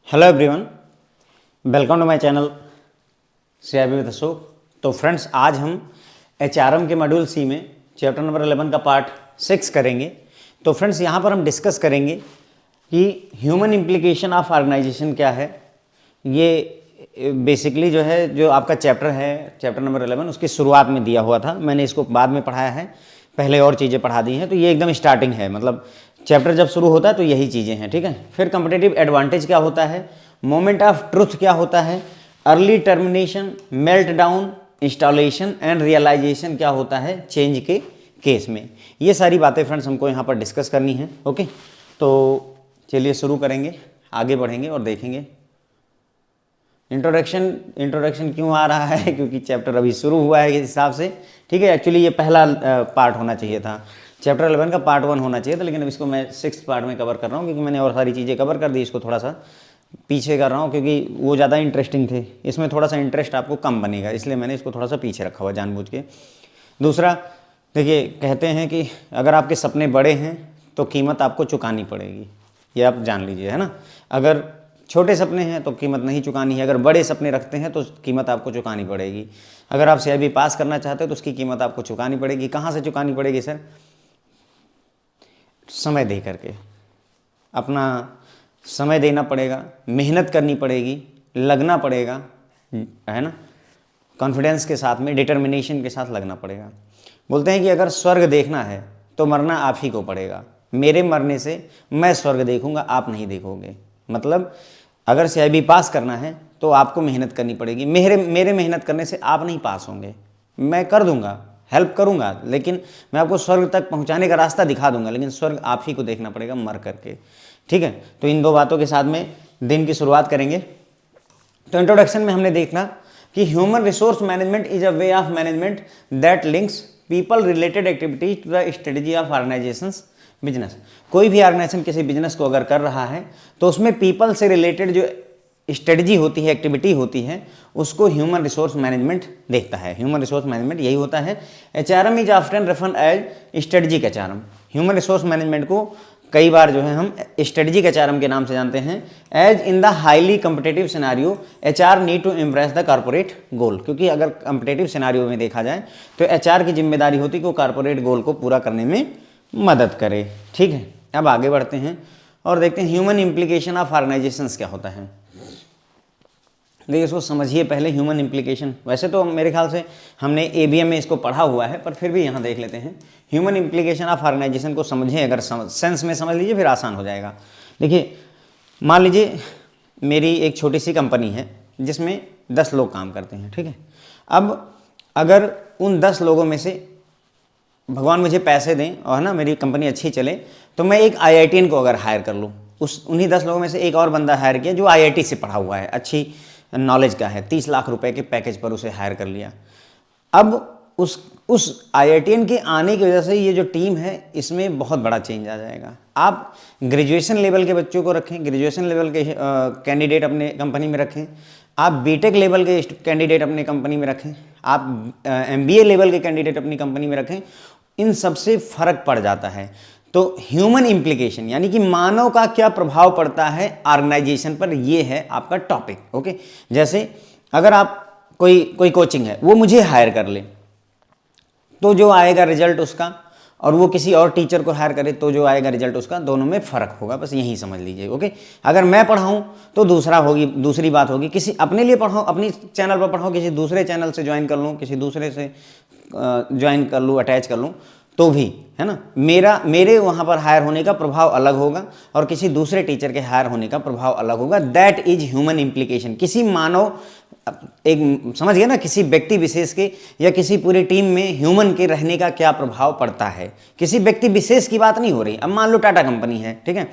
Hello everyone, welcome to my channel CIB with Ashok. तो friends, आज हम HRM के मॉड्यूल सी में चैप्टर नंबर 11 का पार्ट 6 करेंगे। तो फ्रेंड्स, यहाँ पर हम डिस्कस करेंगे कि ह्यूमन इम्प्लीकेशन ऑफ ऑर्गेनाइजेशन क्या है। ये बेसिकली जो है, जो आपका चैप्टर है, चैप्टर नंबर 11, उसकी शुरुआत में दिया हुआ था। मैंने इसको बाद में पढ़ाया है, पहले और चीज़ें पढ़ा दी हैं। तो ये एकदम स्टार्टिंग है, मतलब चैप्टर जब शुरू होता है तो यही चीज़ें हैं, ठीक है। फिर कम्पिटिटिव एडवांटेज क्या होता है, मोमेंट ऑफ ट्रुथ क्या होता है, early termination, melt down, installation and realisation क्या होता है चेंज के केस में। ये सारी बातें फ्रेंड्स हमको यहाँ पर डिस्कस करनी है। ओके, तो चलिए शुरू करेंगे, आगे बढ़ेंगे और देखेंगे। इंट्रोडक्शन क्यों आ रहा है, क्योंकि चैप्टर अभी शुरू हुआ है इस हिसाब से, ठीक है। एक्चुअली ये पहला पार्ट होना चाहिए था, चैप्टर 11 का पार्ट 1 होना चाहिए था, लेकिन अब इसको मैं 6th पार्ट में कवर कर रहा हूँ, क्योंकि मैंने और सारी चीज़ें कवर कर दी। इसको थोड़ा सा पीछे कर रहा हूँ क्योंकि वो ज़्यादा इंटरेस्टिंग थे, इसमें थोड़ा सा इंटरेस्ट आपको कम बनेगा, इसलिए मैंने इसको थोड़ा सा पीछे रखा हुआ जानबूझ के। दूसरा, देखिए, कहते हैं कि अगर आपके सपने बड़े हैं तो कीमत आपको चुकानी पड़ेगी, ये आप जान लीजिए, है ना। अगर छोटे सपने हैं तो कीमत नहीं चुकानी है, अगर बड़े सपने रखते हैं तो कीमत आपको चुकानी पड़ेगी। अगर आप CIB पास करना चाहते हो तो उसकी कीमत आपको चुकानी पड़ेगी। कहाँ से चुकानी पड़ेगी सर? समय दे करके, अपना समय देना पड़ेगा, मेहनत करनी पड़ेगी, लगना पड़ेगा, है ना, कॉन्फिडेंस के साथ में, डिटर्मिनेशन के साथ लगना पड़ेगा। बोलते हैं कि अगर स्वर्ग देखना है तो मरना आप ही को पड़ेगा। मेरे मरने से मैं स्वर्ग देखूंगा, आप नहीं देखोगे। मतलब अगर CIB पास करना है तो आपको मेहनत करनी पड़ेगी। मेरे मेहनत करने से आप नहीं पास होंगे, मैं कर दूंगा, हेल्प करूंगा, लेकिन मैं आपको स्वर्ग तक पहुंचाने का रास्ता दिखा दूंगा, लेकिन स्वर्ग आप ही को देखना पड़ेगा मर करके, ठीक है। तो इन दो बातों के साथ में दिन की शुरुआत करेंगे। तो इंट्रोडक्शन में हमने देखना कि human resource management is a way of management that links people related activities to the strategy of organisations business. कोई भी ऑर्गेनाइजेशन किसी बिजनेस को अगर कर रहा है तो उसमें पीपल से रिलेटेड जो स्ट्रेटजी होती है, एक्टिविटी होती है, उसको ह्यूमन रिसोर्स मैनेजमेंट देखता है। ह्यूमन रिसोर्स मैनेजमेंट यही होता है। HRM is often referred as strategic HRM। Human resource management को कई बार जो है हम स्ट्रेटजिक HRM के नाम से जानते हैं। As in the highly competitive scenario HR need to impress the corporate goal. क्योंकि अगर कम्पिटेटिव सिनारियो में देखा जाए तो HR की जिम्मेदारी होती है कि वो कॉर्पोरेट गोल को पूरा करने में मदद करे, ठीक है। अब आगे बढ़ते हैं और देखते हैं ह्यूमन इम्प्लीकेशन ऑफ ऑर्गेनाइजेशंस क्या होता है। देखिए, इसको समझिए पहले, ह्यूमन इम्प्लीकेशन। वैसे तो मेरे ख्याल से हमने ABM में इसको पढ़ा हुआ है, पर फिर भी यहाँ देख लेते हैं। ह्यूमन इम्प्लीकेशन ऑफ ऑर्गेनाइजेशन को समझें, अगर सेंस में समझ लीजिए फिर आसान हो जाएगा। देखिए, मान लीजिए मेरी एक छोटी सी कंपनी है जिसमें 10 लोग काम करते हैं, ठीक है। अब अगर उन 10 लोगों में से भगवान मुझे पैसे दें और ना मेरी कंपनी अच्छी चले, तो मैं एक IITian को अगर हायर कर लूँ, उन्हीं 10 लोगों में से एक और बंदा हायर किया जो IIT से पढ़ा हुआ है, अच्छी नॉलेज का है, 30 लाख रुपए के पैकेज पर उसे हायर कर लिया। अब उस IITian के आने की वजह से ये जो टीम है इसमें बहुत बड़ा चेंज आ जाएगा। आप ग्रेजुएशन लेवल के बच्चों को रखें, ग्रेजुएशन लेवल के कैंडिडेट अपने कंपनी में रखें, आप BTech लेवल के कैंडिडेट अपने कंपनी में रखें, आप MBA लेवल के कैंडिडेट अपनी कंपनी में रखें, इन सबसे फर्क पड़ जाता है। तो ह्यूमन इम्प्लीकेशन यानी कि मानव का क्या प्रभाव पड़ता है ऑर्गेनाइजेशन पर, ये है आपका टॉपिक। ओके, जैसे अगर आप कोई कोचिंग है, वो मुझे हायर कर ले तो जो आएगा रिजल्ट उसका, और वो किसी और टीचर को हायर करे तो जो आएगा रिजल्ट उसका, दोनों में फ़र्क होगा, बस यही समझ लीजिए। ओके, अगर मैं पढ़ाऊँ तो दूसरी बात होगी, किसी अपने लिए पढ़ाऊँ, अपनी चैनल पर पढ़ाऊँ, किसी दूसरे चैनल से ज्वाइन कर लूँ, किसी दूसरे से ज्वाइन कर लूँ, अटैच कर लूँ, तो भी, है ना, मेरे वहाँ पर हायर होने का प्रभाव अलग होगा और किसी दूसरे टीचर के हायर होने का प्रभाव अलग होगा। That is human implication. किसी मानव, एक समझ गए ना, किसी व्यक्ति विशेष के या किसी पूरी टीम में ह्यूमन के रहने का क्या प्रभाव पड़ता है। किसी व्यक्ति विशेष की बात नहीं हो रही। अब मान लो टाटा कंपनी है, ठीक है,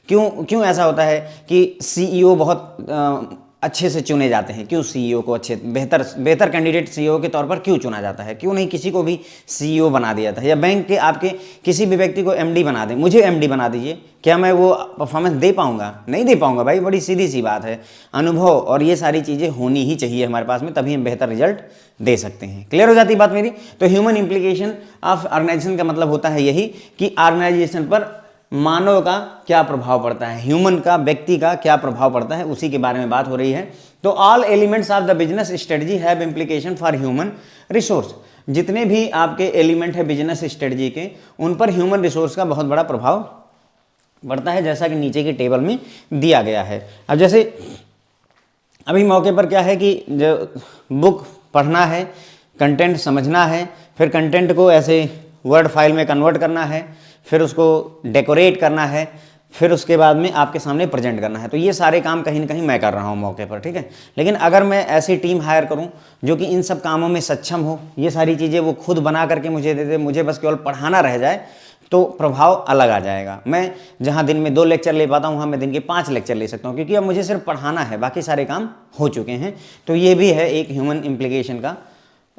क्यों ऐसा होता है कि CEO बहुत अच्छे से चुने जाते हैं? क्यों CEO को बेहतर कैंडिडेट CEO के तौर पर क्यों चुना जाता है? क्यों नहीं किसी को भी CEO बना दिया जाता है? या बैंक के आपके किसी भी व्यक्ति को MD बना दें, मुझे MD बना दीजिए, क्या मैं वो परफॉर्मेंस दे पाऊंगा? नहीं दे पाऊंगा भाई, बड़ी सीधी सी बात है। अनुभव और ये सारी चीज़ें होनी ही चाहिए हमारे पास में, तभी हम बेहतर रिजल्ट दे सकते हैं। क्लियर हो जाती बात मेरी? तो ह्यूमन इम्प्लीकेशन ऑफ ऑर्गेनाइजेशन का मतलब होता है यही कि ऑर्गेनाइजेशन पर मानव का क्या प्रभाव पड़ता है, ह्यूमन का, व्यक्ति का क्या प्रभाव पड़ता है, उसी के बारे में बात हो रही है। तो all elements of the business strategy have implication for human resource. जितने भी आपके एलिमेंट है बिजनेस स्ट्रेटजी के, उन पर ह्यूमन रिसोर्स का बहुत बड़ा प्रभाव पड़ता है, जैसा कि नीचे की टेबल में दिया गया है। अब जैसे अभी मौके पर क्या है कि जो बुक पढ़ना है, कंटेंट समझना है, फिर कंटेंट को ऐसे वर्ड फाइल में कन्वर्ट करना है, फिर उसको डेकोरेट करना है, फिर उसके बाद में आपके सामने प्रेजेंट करना है। तो ये सारे काम कहीं ना कहीं मैं कर रहा हूँ मौके पर, ठीक है। लेकिन अगर मैं ऐसी टीम हायर करूँ जो कि इन सब कामों में सक्षम हो, ये सारी चीज़ें वो खुद बना करके मुझे दे दे, मुझे बस केवल पढ़ाना रह जाए, तो प्रभाव अलग आ जाएगा। मैं जहाँ दिन में 2 लेक्चर ले पाता हूँ, वहाँ मैं दिन के 5 लेक्चर ले सकता हूँ, क्योंकि अब मुझे सिर्फ पढ़ाना है, बाकी सारे काम हो चुके हैं। तो ये भी है एक ह्यूमन इम्प्लीकेशन का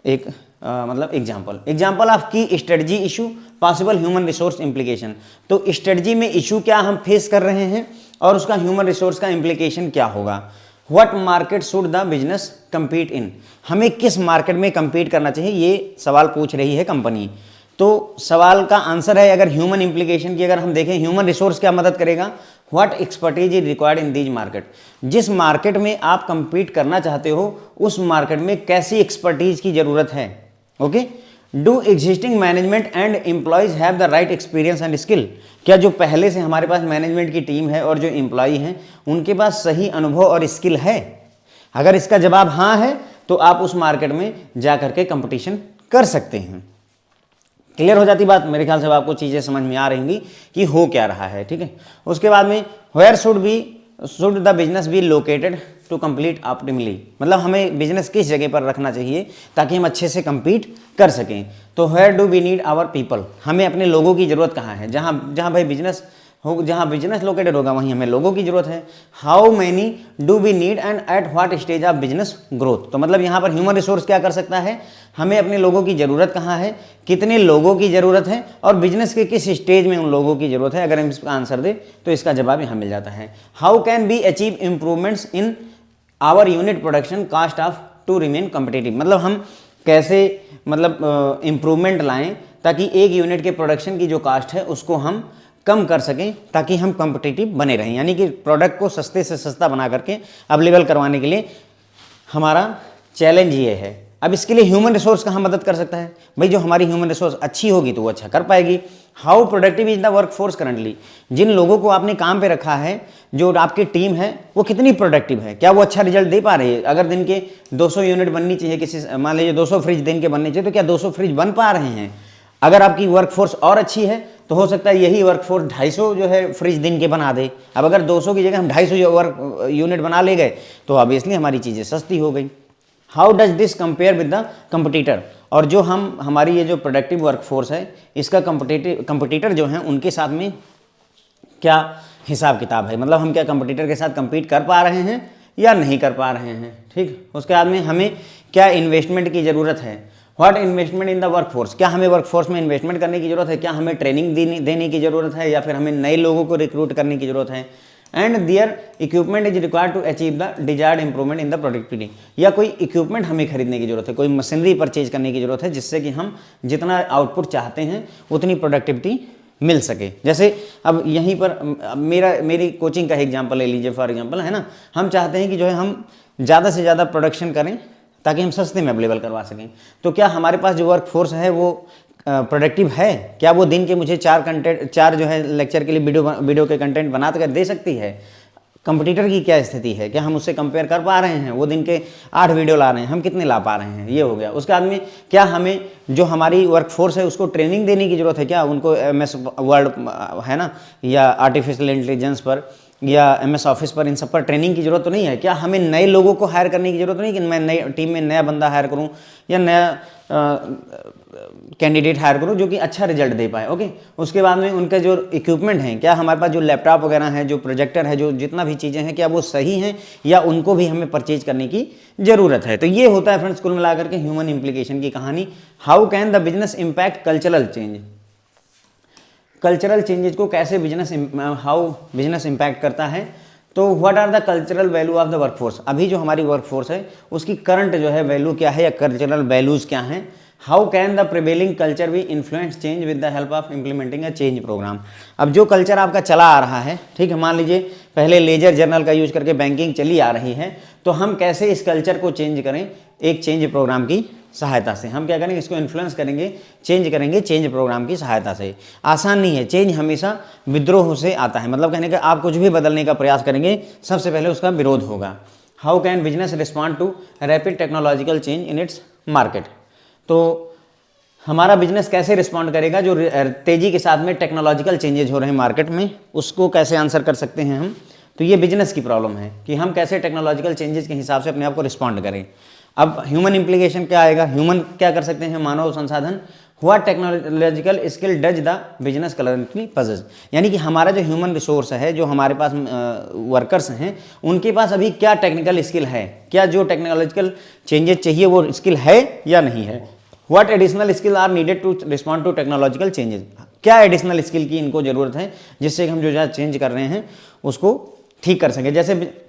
एक मतलब एग्जाम्पल ऑफ की strategy issue possible human resource implication. तो स्ट्रेटजी में इशू क्या हम फेस कर रहे हैं और उसका ह्यूमन रिसोर्स का इम्प्लीकेशन क्या होगा। What market should the business compete इन, हमें किस मार्केट में compete करना चाहिए, ये सवाल पूछ रही है कंपनी। तो सवाल का आंसर है, अगर ह्यूमन इम्प्लीकेशन की अगर हम देखें, ह्यूमन रिसोर्स क्या मदद करेगा, what expertise is required in these market. जिस मार्केट में आप compete करना चाहते हो, उस मार्केट में कैसी एक्सपर्टीज की जरूरत है। Okay, do existing management and employees have the right experience and skill, क्या जो पहले से हमारे पास मैनेजमेंट की टीम है और जो एम्प्लॉय हैं उनके पास सही अनुभव और स्किल है। अगर इसका जवाब हाँ है तो आप उस मार्केट में जा करके कंपटीशन कर सकते हैं। क्लियर हो जाती बात, मेरे ख्याल से आपको चीज़ें समझ में आ रही होंगी कि हो क्या रहा है, ठीक है। उसके बाद में where should the business be located to complete optimally, मतलब हमें बिजनेस किस जगह पर रखना चाहिए ताकि हम अच्छे से compete कर सकें। तो where do we need our people, हमें अपने लोगों की ज़रूरत कहाँ है, जहाँ भाई बिजनेस हो, जहाँ बिजनेस लोकेटेड होगा वहीं हमें लोगों की जरूरत है। How many do we need and at what stage of business growth, तो मतलब यहाँ पर ह्यूमन रिसोर्स क्या कर सकता है, हमें अपने लोगों की ज़रूरत कहाँ है, कितने लोगों की ज़रूरत है और बिजनेस के किस स्टेज में उन लोगों की ज़रूरत है। अगर हम इसका आंसर दें तो इसका जवाब यहाँ मिल जाता है। How can be achieve improvements in our unit production cost of to remain competitive, मतलब हम कैसे मतलब इम्प्रूवमेंट लाएं ताकि एक यूनिट के प्रोडक्शन की जो कास्ट है उसको हम कम कर सकें ताकि हम कम्पिटिटिव बने रहें, यानी कि प्रोडक्ट को सस्ते से सस्ता बना करके अवेलेबल करवाने के लिए हमारा चैलेंज ये है। अब इसके लिए ह्यूमन रिसोर्स कहाँ मदद कर सकता है, भाई जो हमारी ह्यूमन रिसोर्स अच्छी होगी तो वो अच्छा कर पाएगी। How productive is the work force currently, जिन लोगों को आपने काम पे रखा है, जो आपकी टीम है वो कितनी प्रोडक्टिव है, क्या वो अच्छा रिजल्ट दे पा रही है। अगर दिन के 200 यूनिट बननी चाहिए, किसी मान लीजिए 200 फ्रिज दिन के बनने चाहिए, तो क्या 200 फ्रिज बन पा रहे हैं। अगर आपकी वर्कफोर्स और अच्छी है तो हो सकता है यही वर्कफोर्स 250 जो है फ्रिज दिन के बना दे। अब अगर 200 की जगह हम 250 वर्क यूनिट बना ले गए तो ऑब्वियसली हमारी चीज़ें सस्ती हो गई। How does this compare with the competitor, और जो हमारी ये जो प्रोडक्टिव वर्कफोर्स है इसका कंपटीटर जो हैं उनके साथ में क्या हिसाब किताब है, मतलब हम क्या कंपटीटर के साथ compete कर पा रहे हैं या नहीं कर पा रहे हैं, ठीक। उसके बाद में हमें क्या इन्वेस्टमेंट की ज़रूरत है, what investment in the workforce, क्या हमें वर्कफोर्स में इन्वेस्टमेंट करने की जरूरत है, क्या हमें ट्रेनिंग देने की जरूरत है या फिर हमें नए लोगों को रिक्रूट करने की जरूरत है। And there equipment is required to achieve the desired improvement in the productivity, या कोई इक्विपमेंट हमें खरीदने की जरूरत है, कोई मशीनरी परचेज करने की जरूरत है जिससे कि हम जितना आउटपुट चाहते हैं उतनी प्रोडक्टिविटी मिल सके। जैसे अब यहीं पर मेरी कोचिंग का एग्जाम्पल ले लीजिए फॉर एग्जाम्पल, है ना। हम चाहते हैं कि जो है हम ज़्यादा से ज़्यादा प्रोडक्शन करें ताकि हम सस्ते में अवेलेबल करवा सकें। तो क्या हमारे पास जो वर्क फोर्स है वो प्रोडक्टिव है, क्या वो दिन के मुझे 4 जो है लेक्चर के लिए वीडियो के कंटेंट बना कर दे सकती है। कंपटीटर की क्या स्थिति है, क्या हम उससे कंपेयर कर पा रहे हैं, वो दिन के 8 वीडियो ला रहे हैं, हम कितने ला पा रहे हैं, ये हो गया। उसके बाद में क्या हमें जो हमारी वर्कफोर्स है उसको ट्रेनिंग देने की ज़रूरत है, क्या उनको MS वर्ड है ना या आर्टिफिशियल इंटेलिजेंस पर या MS ऑफिस पर, इन सब पर ट्रेनिंग की जरूरत तो नहीं है। क्या हमें नए लोगों को हायर करने की जरूरत नहीं कि मैं नई टीम में नया बंदा हायर करूं या नया कैंडिडेट हायर करूं जो कि अच्छा रिजल्ट दे पाए। ओके, उसके बाद में उनका जो इक्विपमेंट हैं, क्या हमारे पास जो लैपटॉप वगैरह है, जो प्रोजेक्टर है, जो जितना भी चीज़ें हैं, क्या वो सही हैं या उनको भी हमें परचेज करने की ज़रूरत है। तो ये होता है फ्रेंड्स कुल मिलाकर के ह्यूमन इम्प्लीकेशन की कहानी। How can the business impact cultural change, cultural changes को कैसे हाउ बिजनेस इम्पैक्ट करता है। तो what are the cultural value of the workforce, अभी जो हमारी वर्कफोर्स है उसकी करंट जो है वैल्यू क्या है या कल्चरल वैल्यूज़ क्या हैं। How can the prevailing culture be influence change with the help of implementing a change program. अब जो कल्चर आपका चला आ रहा है, ठीक है, मान लीजिए पहले लेजर जर्नल का यूज करके बैंकिंग चली आ रही है, तो हम कैसे इस कल्चर को चेंज करें एक चेंज प्रोग्राम की सहायता से। हम क्या करेंगे, इसको इन्फ्लुएंस करेंगे, चेंज करेंगे चेंज प्रोग्राम की सहायता से। आसान नहीं है, चेंज हमेशा विद्रोह से आता है, मतलब कहने का आप कुछ भी बदलने का प्रयास करेंगे सबसे पहले उसका विरोध होगा। How can business respond to rapid technological change in its market. तो हमारा बिजनेस कैसे रिस्पॉन्ड करेगा जो तेजी के साथ में टेक्नोलॉजिकल चेंजेज हो रहे हैं मार्केट में, उसको कैसे आंसर कर सकते हैं हम। तो ये बिजनेस की प्रॉब्लम है कि हम कैसे टेक्नोलॉजिकल चेंजेस के हिसाब से अपने आप को रिस्पॉन्ड करें। अब ह्यूमन इम्प्लीकेशन क्या आएगा, ह्यूमन क्या कर सकते हैं, मानव संसाधन। हुआ technological skill does the business currently possess, यानी कि हमारा जो ह्यूमन रिसोर्स है, जो हमारे पास वर्कर्स हैं, उनके पास अभी क्या टेक्निकल स्किल है, क्या जो टेक्नोलॉजिकल चेंजेस चाहिए वो स्किल है या नहीं है। What additional skill are needed to respond to technological changes, क्या एडिशनल स्किल की इनको जरूरत है जिससे हम जो चेंज कर रहे हैं उसको ठीक कर सकें। जैसे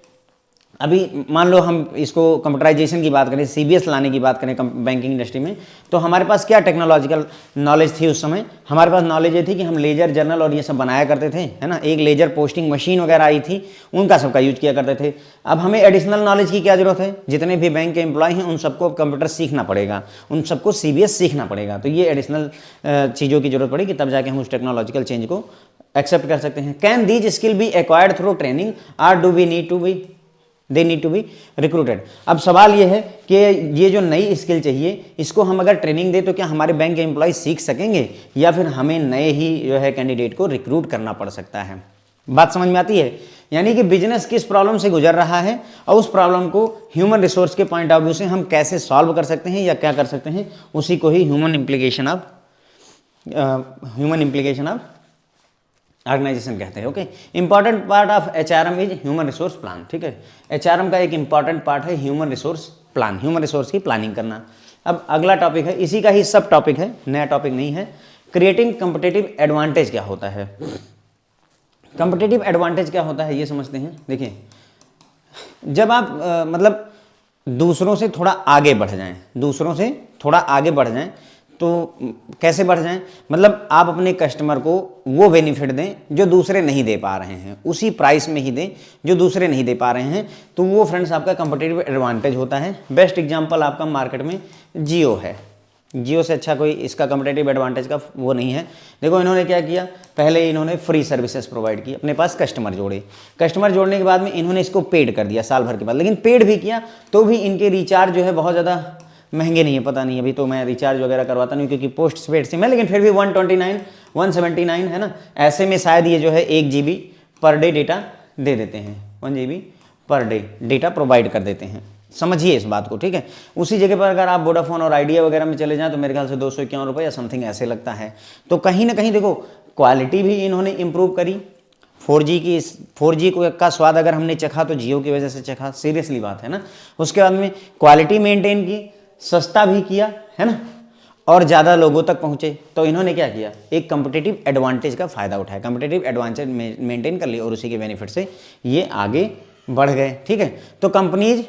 अभी मान लो हम इसको कंप्यूटराइजेशन की बात करें, सीबीएस लाने की बात करें बैंकिंग इंडस्ट्री में, तो हमारे पास क्या टेक्नोलॉजिकल नॉलेज थी उस समय। हमारे पास नॉलेज ये थी कि हम लेजर जर्नल और ये सब बनाया करते थे, है ना, एक लेजर पोस्टिंग मशीन वगैरह आई थी, उनका सबका यूज किया करते थे। अब हमें एडिशनल नॉलेज की क्या जरूरत है, जितने भी बैंक के एम्प्लॉय हैं उन सबको कंप्यूटर सीखना पड़ेगा, उन सबको सीबीएस सीखना पड़ेगा। तो ये एडिशनल चीज़ों की जरूरत पड़ेगी, तब जाके हम उस टेक्नोलॉजिकल चेंज को एक्सेप्ट कर सकते हैं। Can these skill be acquired through training or do we need to be they need to be recruited. अब सवाल ये है कि ये जो नई स्किल चाहिए इसको हम अगर ट्रेनिंग दें तो क्या हमारे बैंक के एम्प्लॉय सीख सकेंगे या फिर हमें नए ही जो है कैंडिडेट को रिक्रूट करना पड़ सकता है। बात समझ में आती है, यानी कि बिजनेस किस प्रॉब्लम से गुजर रहा है और उस प्रॉब्लम को ह्यूमन रिसोर्स के पॉइंट ऑफ व्यू से हम कैसे सॉल्व कर सकते हैं या क्या कर सकते हैं, उसी को ही ह्यूमन इम्प्लीकेशन ऑफ ऑर्गेनाइजेशन कहते हैं। Okay, important part of HRM is human resource plan. ठीक है, एचआरएम का एक इंपॉर्टेंट पार्ट है human resource plan, human resource की प्लानिंग करना। अब अगला टॉपिक है, इसी का ही सब टॉपिक है, नया टॉपिक नहीं है। क्रिएटिंग कम्पिटिटिव एडवांटेज क्या होता है। कम्पिटिटिव एडवांटेज क्या होता है ये समझते हैं। देखिए, जब आप मतलब दूसरों से थोड़ा आगे बढ़ जाएं, दूसरों से थोड़ा आगे बढ़ जाएं तो कैसे बढ़ जाएं, मतलब आप अपने कस्टमर को वो बेनिफिट दें जो दूसरे नहीं दे पा रहे हैं, उसी प्राइस में ही दें जो दूसरे नहीं दे पा रहे हैं, तो वो फ्रेंड्स आपका कंपटीटिव एडवांटेज होता है। बेस्ट एग्जांपल आपका मार्केट में जियो है, जियो से अच्छा कोई इसका कंपटीटिव एडवांटेज का वो नहीं है। देखो इन्होंने क्या किया, पहले इन्होंने फ्री सर्विसेज प्रोवाइड की, अपने पास कस्टमर जोड़े, कस्टमर जोड़ने के बाद में इन्होंने इसको पेड कर दिया साल भर के बाद, लेकिन पेड भी किया तो भी इनके रिचार्ज जो है बहुत ज़्यादा महंगे नहीं है, पता नहीं अभी तो मैं रिचार्ज वगैरह करवाता नहीं क्योंकि पोस्ट पेड सिम है, लेकिन फिर भी 129 179 है ना, ऐसे में शायद ये जो है 1 GB पर डे डेटा दे देते हैं, 1 GB per day data provide कर देते हैं। समझिए इस बात को, ठीक है। उसी जगह पर अगर आप वोडाफोन और आइडिया वगैरह में चले जाएं तो मेरे ख्याल से 251 रुपये या समथिंग ऐसे लगता है। तो कहीं ना कहीं देखो क्वालिटी भी इन्होंने इम्प्रूव करी, 4G का स्वाद अगर हमने चखा तो जियो की वजह से चखा, सीरियसली बात है ना। उसके बाद में क्वालिटी मेंटेन की, सस्ता भी किया, है ना, और ज़्यादा लोगों तक पहुँचे। तो इन्होंने क्या किया, एक कम्पिटिटिव एडवांटेज का फ़ायदा उठाया, कम्पिटिटिव एडवांटेज मेंटेन कर लिया और उसी के बेनिफिट से ये आगे बढ़ गए। ठीक है, तो companies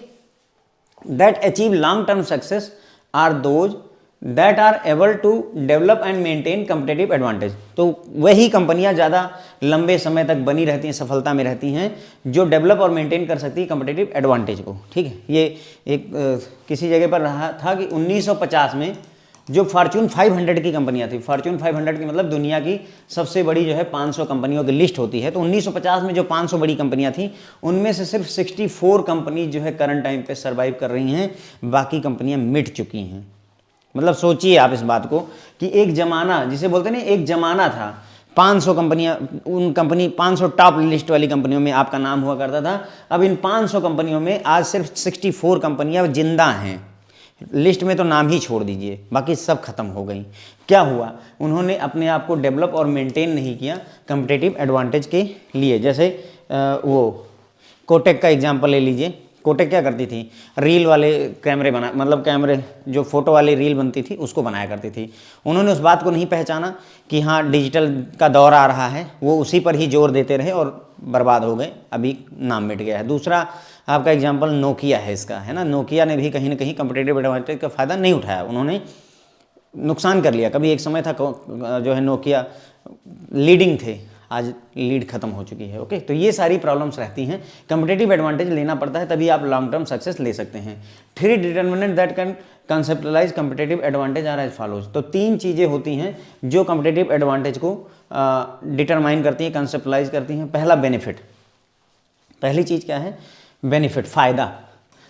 that achieve long term success are those that are able to develop and maintain competitive advantage. तो वही कंपनियां ज़्यादा लंबे समय तक बनी रहती हैं, सफलता में रहती हैं, जो डेवलप और मेंटेन कर सकती है कम्पिटिटिव एडवांटेज को। ठीक है, ये एक किसी जगह पर रहा था कि 1950 में जो फॉर्च्यून 500 की कंपनियां थी, फॉर्च्यून 500 की मतलब दुनिया की सबसे बड़ी जो है 500 कंपनियों की लिस्ट होती है, तो 1950 में जो 500 बड़ी कंपनियां थी उनमें से सिर्फ 64 कंपनी जो है करंट टाइम पे सर्वाइव कर रही हैं, बाकी कंपनियां मिट चुकी हैं। मतलब सोचिए आप इस बात को कि एक जमाना, जिसे बोलते हैं ना एक जमाना था, 500 कंपनियां, उन कंपनी 500 टॉप लिस्ट वाली कंपनियों में आपका नाम हुआ करता था। अब इन 500 कंपनियों में आज सिर्फ 64 कंपनियां जिंदा हैं, लिस्ट में तो नाम ही छोड़ दीजिए, बाकी सब खत्म हो गई। क्या हुआ, उन्होंने अपने आप को डेवलप और मेंटेन नहीं किया कम्पिटिटिव एडवांटेज के लिए। जैसे वो कोटेक का एग्जांपल ले लीजिए, कोटेक क्या करती थी, रील वाले कैमरे बना, मतलब कैमरे जो फोटो वाली रील बनती थी उसको बनाया करती थी। उन्होंने उस बात को नहीं पहचाना कि हाँ डिजिटल का दौर आ रहा है, वो उसी पर ही जोर देते रहे और बर्बाद हो गए, अभी नाम मिट गया है। दूसरा आपका एग्जांपल नोकिया है इसका, है ना, नोकिया ने भी कहीं ना कहीं कम्पिटिटिव एडवांटेज का फ़ायदा नहीं उठाया, उन्होंने नुकसान कर लिया। कभी एक समय था जो है नोकिया लीडिंग थे, आज लीड खत्म हो चुकी है। ओके, तो ये सारी प्रॉब्लम्स रहती हैं, कम्पिटिटिव एडवांटेज लेना पड़ता है, तभी आप लॉन्ग टर्म सक्सेस ले सकते हैं। 3 determinant that can conceptualise competitive advantage are as follows. तो 3 चीज़ें होती हैं जो कम्पिटिटिव एडवांटेज को डिटरमाइन करती हैं, कंसेप्टलाइज करती हैं। पहला बेनिफिट, पहली चीज़ क्या है? बेनिफिट, फ़ायदा।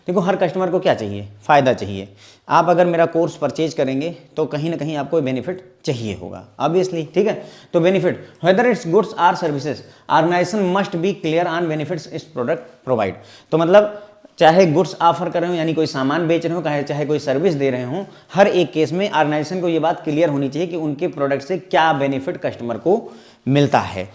देखो हर कस्टमर को क्या चाहिए? फ़ायदा चाहिए। आप अगर मेरा कोर्स परचेज करेंगे तो कहीं ना कहीं आपको बेनिफिट चाहिए होगा, ऑब्वियसली, ठीक है। तो benefit, whether its goods or services, organization must be clear on benefits its product provide. तो मतलब चाहे गुड्स ऑफर कर रहे हो, यानी कोई सामान बेच रहे हो, चाहे कोई सर्विस दे रहे हो, हर एक केस में ऑर्गेनाइजेशन को ये बात क्लियर होनी चाहिए कि उनके प्रोडक्ट से क्या बेनिफिट कस्टमर को मिलता है।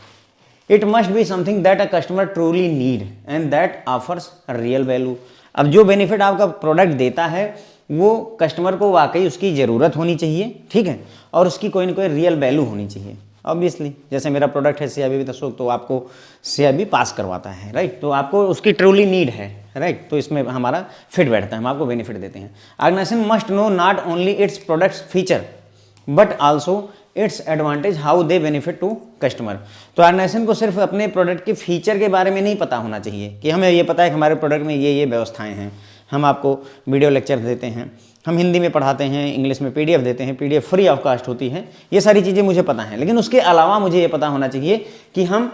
It must be something that a customer truly need and that offers real value. अब जो बेनिफिट आपका प्रोडक्ट देता है वो कस्टमर को वाकई उसकी ज़रूरत होनी चाहिए, ठीक है, और उसकी कोई ना कोई रियल वैल्यू होनी चाहिए। ऑब्वियसली जैसे मेरा प्रोडक्ट है CIBB दशोक, तो आपको CIBB पास करवाता है, राइट, तो आपको उसकी ट्रूली नीड है, राइट, तो इसमें हमारा फिट बैठता है, हम आपको बेनिफिट देते हैं। Organization must know not only its products feature but also its advantage how they benefit to customer. तो ऑर्गेनाइजेशन को सिर्फ अपने प्रोडक्ट के फीचर के बारे में नहीं पता होना चाहिए कि हमें ये पता है कि हमारे प्रोडक्ट में ये व्यवस्थाएं हैं, हम आपको वीडियो लेक्चर देते हैं, हम हिंदी में पढ़ाते हैं, इंग्लिश में PDF देते हैं, PDF फ्री ऑफ कास्ट होती है, ये सारी चीज़ें मुझे पता हैं, लेकिन उसके अलावा मुझे ये पता होना चाहिए कि हम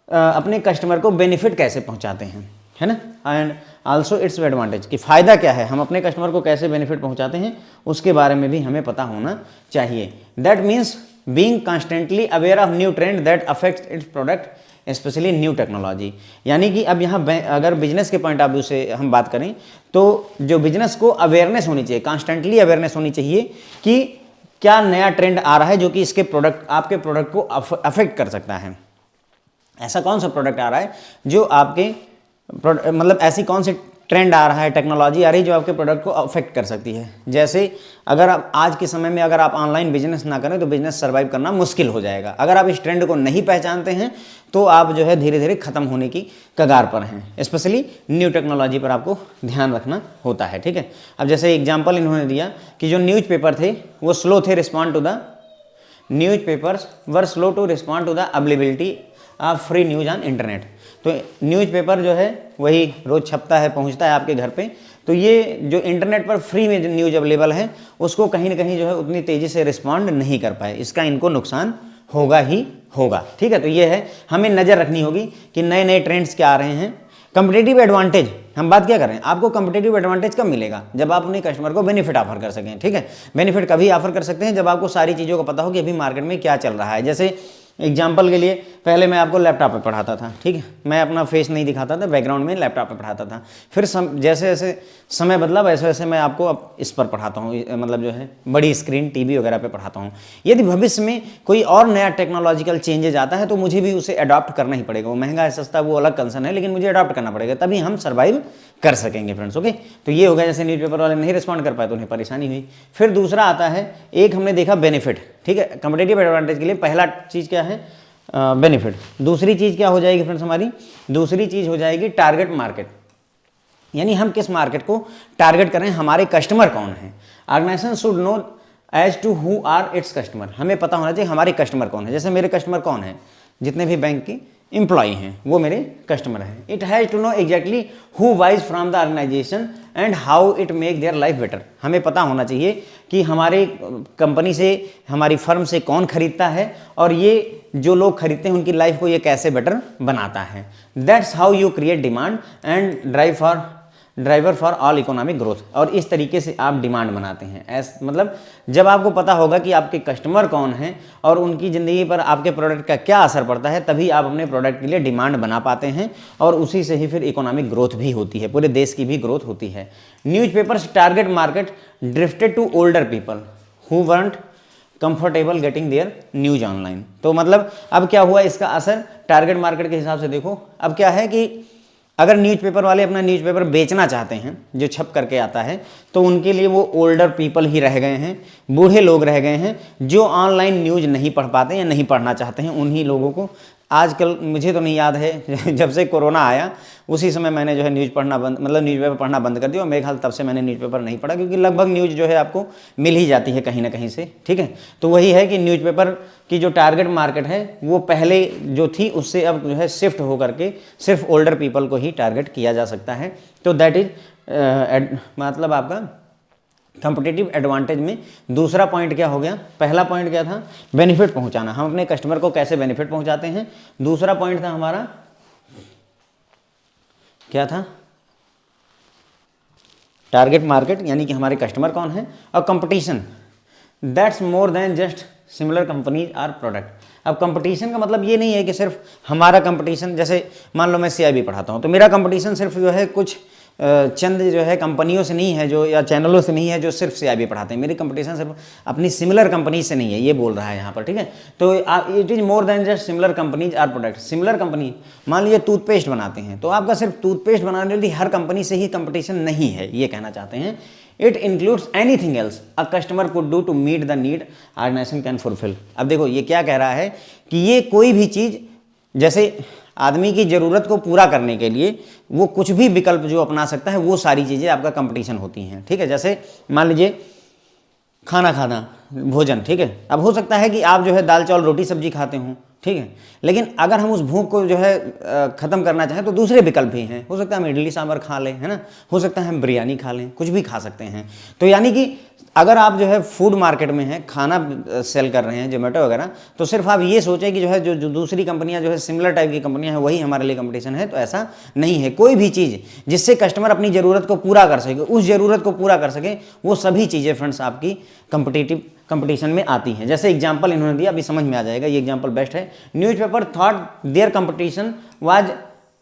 अपने कस्टमर को बेनिफिट कैसे पहुँचाते हैं, है ना, एंड आल्सो इट्स एडवांटेज, कि फ़ायदा क्या है, हम अपने कस्टमर को कैसे बेनिफिट पहुँचाते हैं, उसके बारे में भी हमें पता होना चाहिए। That means being constantly aware of new trend that affects it's product specially new technology. यानी कि अब यहाँ अगर बिजनेस के पॉइंट ऑफ व्यू से हम बात करें तो जो बिजनेस को अवेयरनेस होनी चाहिए, कॉन्स्टेंटली अवेयरनेस होनी चाहिए कि क्या नया ट्रेंड आ रहा है जो कि इसके प्रोडक्ट, आपके प्रोडक्ट को अफेक्ट कर सकता है। ऐसा कौन सा प्रोडक्ट आ रहा है जो आपके मतलब ऐसी कौन सी ट्रेंड आ रहा है, टेक्नोलॉजी आ रही है जो आपके प्रोडक्ट को अफेक्ट कर सकती है। जैसे अगर आप आज के समय में अगर आप ऑनलाइन बिजनेस ना करें तो बिजनेस सर्वाइव करना मुश्किल हो जाएगा। अगर आप इस ट्रेंड को नहीं पहचानते हैं तो आप जो है धीरे धीरे ख़त्म होने की कगार पर हैं। स्पेशली न्यू टेक्नोलॉजी पर आपको ध्यान रखना होता है, ठीक है। अब जैसे एग्जाम्पल इन्होंने दिया कि जो न्यूज़पेपर थे वो स्लो थे respond to the newspapers were slow to respond to the availability of free news on internet. तो न्यूज़पेपर जो है वही रोज़ छपता है, पहुंचता है आपके घर पे, तो ये जो इंटरनेट पर फ्री में जो न्यूज़ अवेलेबल है उसको कहीं ना कहीं जो है उतनी तेज़ी से रिस्पॉन्ड नहीं कर पाए, इसका इनको नुकसान होगा ही होगा, ठीक है। तो ये है, हमें नज़र रखनी होगी कि नए नए ट्रेंड्स क्या आ रहे हैं। कम्पिटिटिव एडवांटेज, हम बात क्या कर रहे हैं, आपको कम्पिटिटिव एडवांटेज कब मिलेगा? जब आप अपने कस्टमर को बेनिफिट ऑफर कर सकें, ठीक है। बेनिफिट कभी ऑफर कर सकते हैं जब आपको सारी चीज़ों का पता हो कि अभी मार्केट में क्या चल रहा है। जैसे एग्जाम्पल के लिए पहले मैं आपको लैपटॉप पे पढ़ाता था, ठीक है, मैं अपना फेस नहीं दिखाता था, बैकग्राउंड में लैपटॉप पे पढ़ाता था। फिर जैसे जैसे समय बदला वैसे वैसे मैं आपको अब इस पर पढ़ाता हूँ, मतलब जो है बड़ी स्क्रीन TV वगैरह पे पढ़ाता हूँ। यदि भविष्य में कोई और नया टेक्नोलॉजिकल चेंजेज आता है तो मुझे भी उसे अडॉप्ट करना ही पड़ेगा। वो महंगा है सस्ता वो अलग कंसर्न है, लेकिन मुझे अडॉप्ट करना पड़ेगा, तभी हम सर्वाइव कर सकेंगे फ्रेंड्स। ओके, तो ये हो गया, जैसे न्यूज़पेपर वाले नहीं रिस्पॉन्ड कर पाए तो उन्हें परेशानी हुई। फिर दूसरा आता है, एक हमने देखा बेनिफिट, ठीक है, कम्पिटिटिव एडवांटेज के लिए पहला चीज़ क्या है, बेनिफिट। दूसरी चीज़ क्या हो जाएगी फ्रेंड्स हमारी, दूसरी चीज़ हो जाएगी टारगेट मार्केट, यानी हम किस मार्केट को टारगेट कर रहे हैं, हमारे कस्टमर कौन है। Organization should know as to who are its customer, हमें पता होना चाहिए हमारे कस्टमर कौन है। जैसे मेरे कस्टमर कौन है, जितने भी बैंक की एम्प्लॉई हैं वो मेरे कस्टमर हैं। It has to know exactly who buys from the organization and how it make their life better, हमें पता होना चाहिए कि हमारे कंपनी से, हमारी फर्म से कौन खरीदता है और ये जो लोग खरीदते हैं उनकी लाइफ को ये कैसे बेटर बनाता है। That's how you create demand and driver for all economic growth, और इस तरीके से आप डिमांड बनाते हैं। मतलब जब आपको पता होगा कि आपके कस्टमर कौन हैं और उनकी ज़िंदगी पर आपके प्रोडक्ट का क्या असर पड़ता है, तभी आप अपने प्रोडक्ट के लिए डिमांड बना पाते हैं और उसी से ही फिर इकोनॉमिक ग्रोथ भी होती है, पूरे देश की भी ग्रोथ होती है। Newspapers target market drifted to older people who weren't comfortable getting their news online. तो मतलब अब क्या हुआ, इसका असर टारगेट मार्केट के हिसाब से देखो। अब क्या है कि अगर न्यूज़पेपर वाले अपना न्यूज़पेपर बेचना चाहते हैं जो छप करके आता है, तो उनके लिए वो ओल्डर पीपल ही रह गए हैं, बूढ़े लोग रह गए हैं जो ऑनलाइन न्यूज़ नहीं पढ़ पाते या नहीं पढ़ना चाहते हैं। उन्हीं लोगों को आजकल मुझे तो नहीं याद है, जब से कोरोना आया उसी समय मैंने जो है न्यूज़ पढ़ना बंद, मतलब न्यूज़पेपर पढ़ना बंद कर दिया, और मेरे ख्याल तब से मैंने न्यूज़पेपर नहीं पढ़ा, क्योंकि लगभग न्यूज़ जो है आपको मिल ही जाती है कहीं ना कहीं से, ठीक है। तो वही है कि न्यूज़पेपर की जो टारगेट मार्केट है वो पहले जो थी उससे अब जो है शिफ्ट होकर के सिर्फ ओल्डर पीपल को ही टारगेट किया जा सकता है। तो दैट इज मतलब आपका कंपटीटिव एडवांटेज में दूसरा पॉइंट क्या हो गया, पहला पॉइंट क्या था, बेनिफिट पहुंचाना, हम अपने कस्टमर को कैसे बेनिफिट पहुंचाते हैं। दूसरा पॉइंट था हमारा क्या था, टारगेट मार्केट, यानी कि हमारे कस्टमर कौन है, और competition, that's more than just similar companies or product. अब कंपटीशन का मतलब ये नहीं है कि सिर्फ हमारा कंपटीशन, जैसे मान लो मैं CIB पढ़ाता हूँ तो मेरा कंपटीशन सिर्फ जो है कुछ चंद जो है कंपनियों से नहीं है, जो या चैनलों से नहीं है जो सिर्फ CIB पढ़ाते हैं। मेरी कंपटीशन सिर्फ अपनी सिमिलर कंपनी से नहीं है, ये बोल रहा है यहाँ पर, ठीक है। तो it is more than just similar companies or product. Similar company, मान लीजिए टूथपेस्ट बनाते हैं, तो आपका सिर्फ टूथपेस्ट बनाने वाली हर कंपनी से ही कंपटीशन नहीं है, ये कहना चाहते हैं। It includes anything else a customer could do to meet the need organization can fulfil. अब देखो ये क्या कह रहा है कि ये कोई भी चीज़, जैसे आदमी की ज़रूरत को पूरा करने के लिए वो कुछ भी विकल्प जो अपना सकता है, वो सारी चीज़ें आपका कंपटीशन होती हैं, ठीक है। जैसे मान लीजिए खाना खाना, भोजन, ठीक है। अब हो सकता है कि आप जो है दाल चावल रोटी सब्जी खाते हो, ठीक है, लेकिन अगर हम उस भूख को जो है ख़त्म करना चाहें तो दूसरे विकल्प भी हैं। हो सकता है हम इडली सांभर खा लें, है ना, हो सकता है हम बिरयानी खा लें, कुछ भी खा सकते हैं। तो यानी कि अगर आप जो है फूड मार्केट में हैं, खाना सेल कर रहे हैं, जोमेटो वगैरह, तो सिर्फ आप ये सोचें कि जो है जो दूसरी कंपनियां जो है सिमिलर टाइप की कंपनियां हैं वही हमारे लिए कंपटीशन है, तो ऐसा नहीं है। कोई भी चीज़ जिससे कस्टमर अपनी ज़रूरत को पूरा कर सके, उस ज़रूरत को पूरा कर सके, वो सभी चीज़ें फ्रेंड्स आपकी कंपटीशन में आती हैं। जैसे एग्जाम्पल इन्होंने दिया, अभी समझ में आ जाएगा, ये एग्जाम्पल बेस्ट है। Newspaper thought their competition was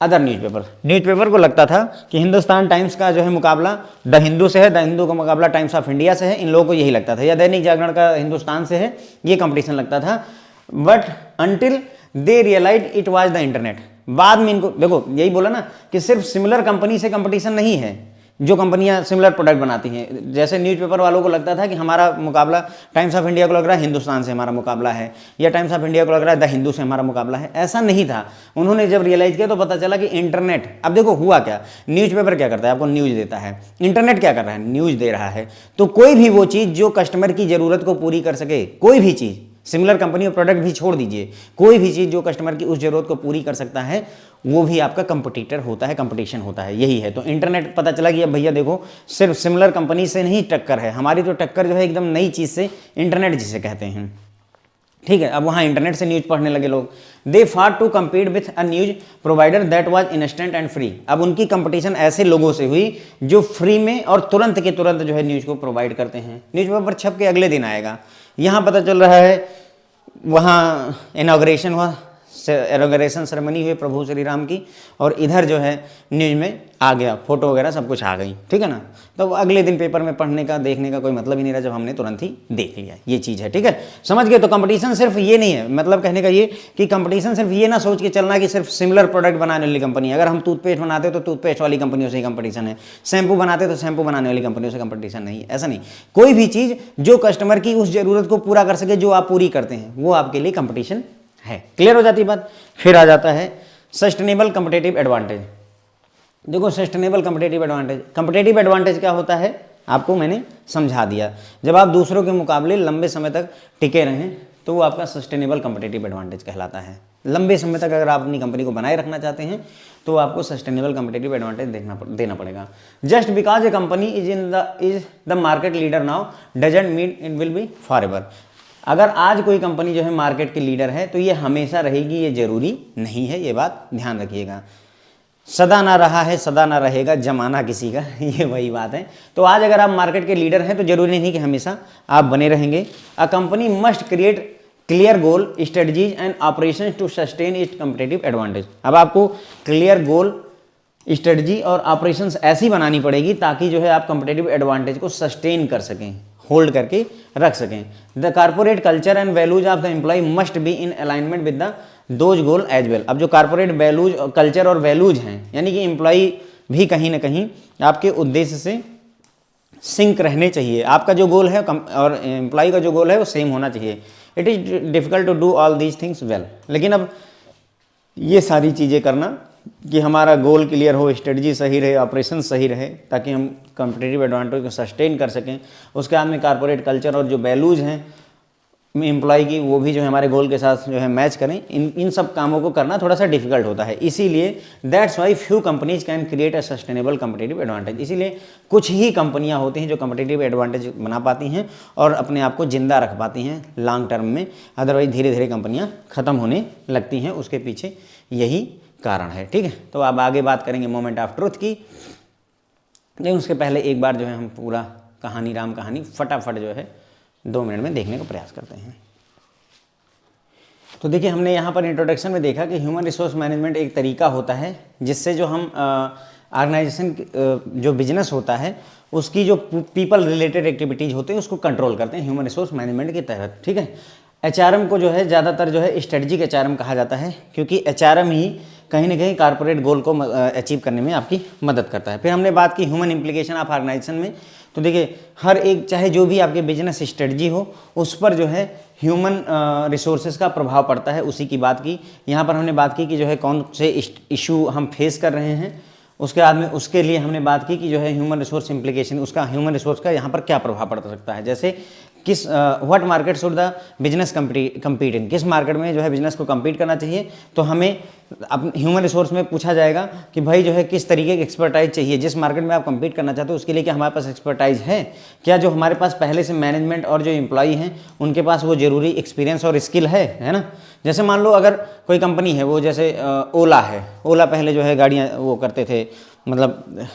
other newspaper को लगता था कि हिंदुस्तान टाइम्स का जो है मुकाबला द हिंदू से है, द हिंदू का मुकाबला टाइम्स ऑफ इंडिया से है, इन लोगों को यही लगता था, या दैनिक जागरण का हिंदुस्तान से है, ये कंपटीशन लगता था। But until they realise it was the internet. बाद में इनको देखो, यही बोला ना कि सिर्फ सिमिलर कंपनी से कंपटीशन नहीं है, जो कंपनियां सिमिलर प्रोडक्ट बनाती हैं। जैसे न्यूज़पेपर वालों को लगता था कि हमारा मुकाबला, टाइम्स ऑफ इंडिया को लग रहा है हिंदुस्तान से हमारा मुकाबला है, या टाइम्स ऑफ इंडिया को लग रहा है द हिंदू से हमारा मुकाबला है, ऐसा नहीं था। उन्होंने जब रियलाइज किया तो पता चला कि इंटरनेट, अब देखो हुआ क्या, न्यूज़पेपर क्या करता है, आपको न्यूज़ देता है, इंटरनेट क्या कर रहा है, न्यूज़ दे रहा है। तो कोई भी वो चीज़ जो कस्टमर की ज़रूरत को पूरी कर सके, कोई भी चीज़, सिमिलर कंपनी और प्रोडक्ट भी छोड़ दीजिए, कोई भी चीज़ जो कस्टमर की उस जरूरत को पूरी कर सकता है, वो भी आपका कंपटीटर होता है, कंपटीशन होता है, यही है। तो इंटरनेट पता चला कि अब भैया देखो सिर्फ सिमिलर कंपनी से नहीं टक्कर है, हमारी तो टक्कर जो है एकदम नई चीज़ से, इंटरनेट जिसे कहते हैं, ठीक है। अब वहाँ इंटरनेट से न्यूज़ पढ़ने लगे लोग। They fought to compete with a news provider that was instant and free. अब उनकी कंपटीशन ऐसे लोगों से हुई जो फ्री में और तुरंत के तुरंत जो है न्यूज़ को प्रोवाइड करते हैं। न्यूज़पेपर छप के अगले दिन आएगा, यहाँ पता चल रहा है वहाँ इनॉग्रेशन हुआ, इनॉग्रेशन सेरेमनी हुई प्रभु श्री राम की, और इधर जो है न्यूज़ में आ गया, फोटो वगैरह सब कुछ आ गई, ठीक है ना। तो अगले दिन पेपर में पढ़ने का, देखने का कोई मतलब ही नहीं रहा, जब हमने तुरंत ही देख लिया, ये चीज़ है, ठीक है, समझ गए। तो कंपटीशन सिर्फ ये नहीं है, मतलब कहने का ये कि कंपटीशन सिर्फ ये ना सोच के चलना कि सिर्फ सिमिलर प्रोडक्ट बनाने वाली कंपनी, अगर हम टूथपेस्ट बनाते तो टूथपेस्ट वाली कंपनियों से ही कंपटीशन है, शैम्पू बनाते तो शैम्पू बनाने वाली कंपनियों से कंपटीशन नहीं है, ऐसा नहीं। कोई भी चीज़ जो कस्टमर की उस जरूरत को पूरा कर सके, जो आप पूरी करते हैं, वो आपके लिए कंपटीशन है। क्लियर हो जाती है बात। फिर आ जाता है सस्टेनेबल कंपटीटिव एडवांटेज। देखो सस्टेनेबल कंपटीटिव एडवांटेज क्या होता है, आपको मैंने समझा दिया। जब आप दूसरों के मुकाबले लंबे समय तक टिके रहें तो वो आपका सस्टेनेबल कंपटीटिव एडवांटेज कहलाता है। लंबे समय तक अगर आप अपनी कंपनी को बनाए रखना चाहते हैं तो आपको सस्टेनेबल कंपटीटिव एडवांटेज देना पड़ेगा। Just because A company is the market leader now doesn't mean it will be for ever. अगर आज कोई कंपनी जो है मार्केट की लीडर है तो ये हमेशा रहेगी, ये जरूरी नहीं है, ये बात ध्यान रखिएगा। सदा ना रहा है सदा ना रहेगा जमाना किसी का, ये वही बात है। तो आज अगर आप मार्केट के लीडर हैं तो जरूरी नहीं कि हमेशा आप बने रहेंगे। A company must create clear goal, strategies and operation to sustain its competitive advantage. अब आपको क्लियर गोल, स्ट्रेटजी और ऑपरेशंस ऐसी बनानी पड़ेगी ताकि जो है आप कंपटीटिव एडवांटेज को सस्टेन कर सकें, होल्ड करके रख सकें। The corporate culture and values of the employ must be in alignment with the those goal as well. अब जो कॉर्पोरेट वैल्यूज, कल्चर और वैल्यूज हैं, यानी कि एम्प्लॉय भी कहीं ना कहीं आपके उद्देश्य से सिंक रहने चाहिए। आपका जो गोल है और एम्प्लॉय का जो गोल है वो सेम होना चाहिए। It is difficult to do all these things well. लेकिन अब ये सारी चीज़ें करना कि हमारा गोल क्लियर हो, स्ट्रेटजी सही रहे, ऑपरेशन सही रहे, ताकि हम कॉम्पिटिटिव एडवांटेज को सस्टेन कर सकें। उसके बाद में कॉर्पोरेट कल्चर और जो वैल्यूज़ हैं एम्प्लॉय की, वो भी जो है हमारे गोल के साथ जो है मैच करें। इन सब कामों को करना थोड़ा सा डिफिकल्ट होता है, इसीलिए that's why few companies can create a sustainable competitive advantage. इसीलिए कुछ ही कंपनियां होती हैं जो कॉम्पिटिटिव एडवांटेज बना पाती हैं और अपने आप को जिंदा रख पाती हैं लॉन्ग टर्म में। अदरवाइज धीरे धीरे कंपनियां ख़त्म होने लगती हैं, उसके पीछे यही कारण है। ठीक है, तो अब आगे बात करेंगे मोमेंट ऑफ ट्रुथ की, लेकिन उसके पहले एक बार जो है हम पूरा कहानी राम कहानी फटाफट जो है 2 मिनट में देखने का प्रयास करते हैं। तो देखिए, हमने यहाँ पर इंट्रोडक्शन में देखा कि ह्यूमन रिसोर्स मैनेजमेंट एक तरीका होता है जिससे जो हम ऑर्गेनाइजेशन जो बिजनेस होता है उसकी जो पीपल रिलेटेड एक्टिविटीज़ होते हैं उसको कंट्रोल करते हैं ह्यूमन रिसोर्स मैनेजमेंट के तहत। ठीक है, HRM को जो है ज़्यादातर जो है स्ट्रेटजिक HRM कहा जाता है, क्योंकि HRM ही कहीं ना कहीं कॉर्पोरेट गोल को अचीव करने में आपकी मदद करता है। फिर हमने बात की ह्यूमन इम्प्लीकेशन ऑफ ऑर्गेनाइजेशन में, तो देखिए हर एक, चाहे जो भी आपके बिजनेस स्ट्रेटजी हो, उस पर जो है ह्यूमन रिसोर्सेज का प्रभाव पड़ता है, उसी की बात की। यहाँ पर हमने बात की कि जो है कौन से इशू हम फेस कर रहे हैं, उसके बाद में उसके लिए हमने बात की कि जो है ह्यूमन रिसोर्स इम्प्लीकेशन, उसका ह्यूमन रिसोर्स का यहाँ पर क्या प्रभाव पड़ सकता है। जैसे किस what market should the business compete in, किस मार्केट में जो है बिजनेस को कम्पीट करना चाहिए, तो हमें अब ह्यूमन रिसोर्स में पूछा जाएगा कि भाई जो है किस तरीके की एक्सपर्टाइज चाहिए, जिस मार्केट में आप कम्पीट करना चाहते हो उसके लिए क्या हमारे पास एक्सपर्टाइज है, क्या जो हमारे पास पहले से मैनेजमेंट और जो एम्प्लॉई हैं उनके पास वो जरूरी एक्सपीरियंस और स्किल है ना। जैसे मान लो अगर कोई कंपनी है, वो जैसे ओला है, ओला पहले जो है गाड़ियाँ वो करते थे, मतलब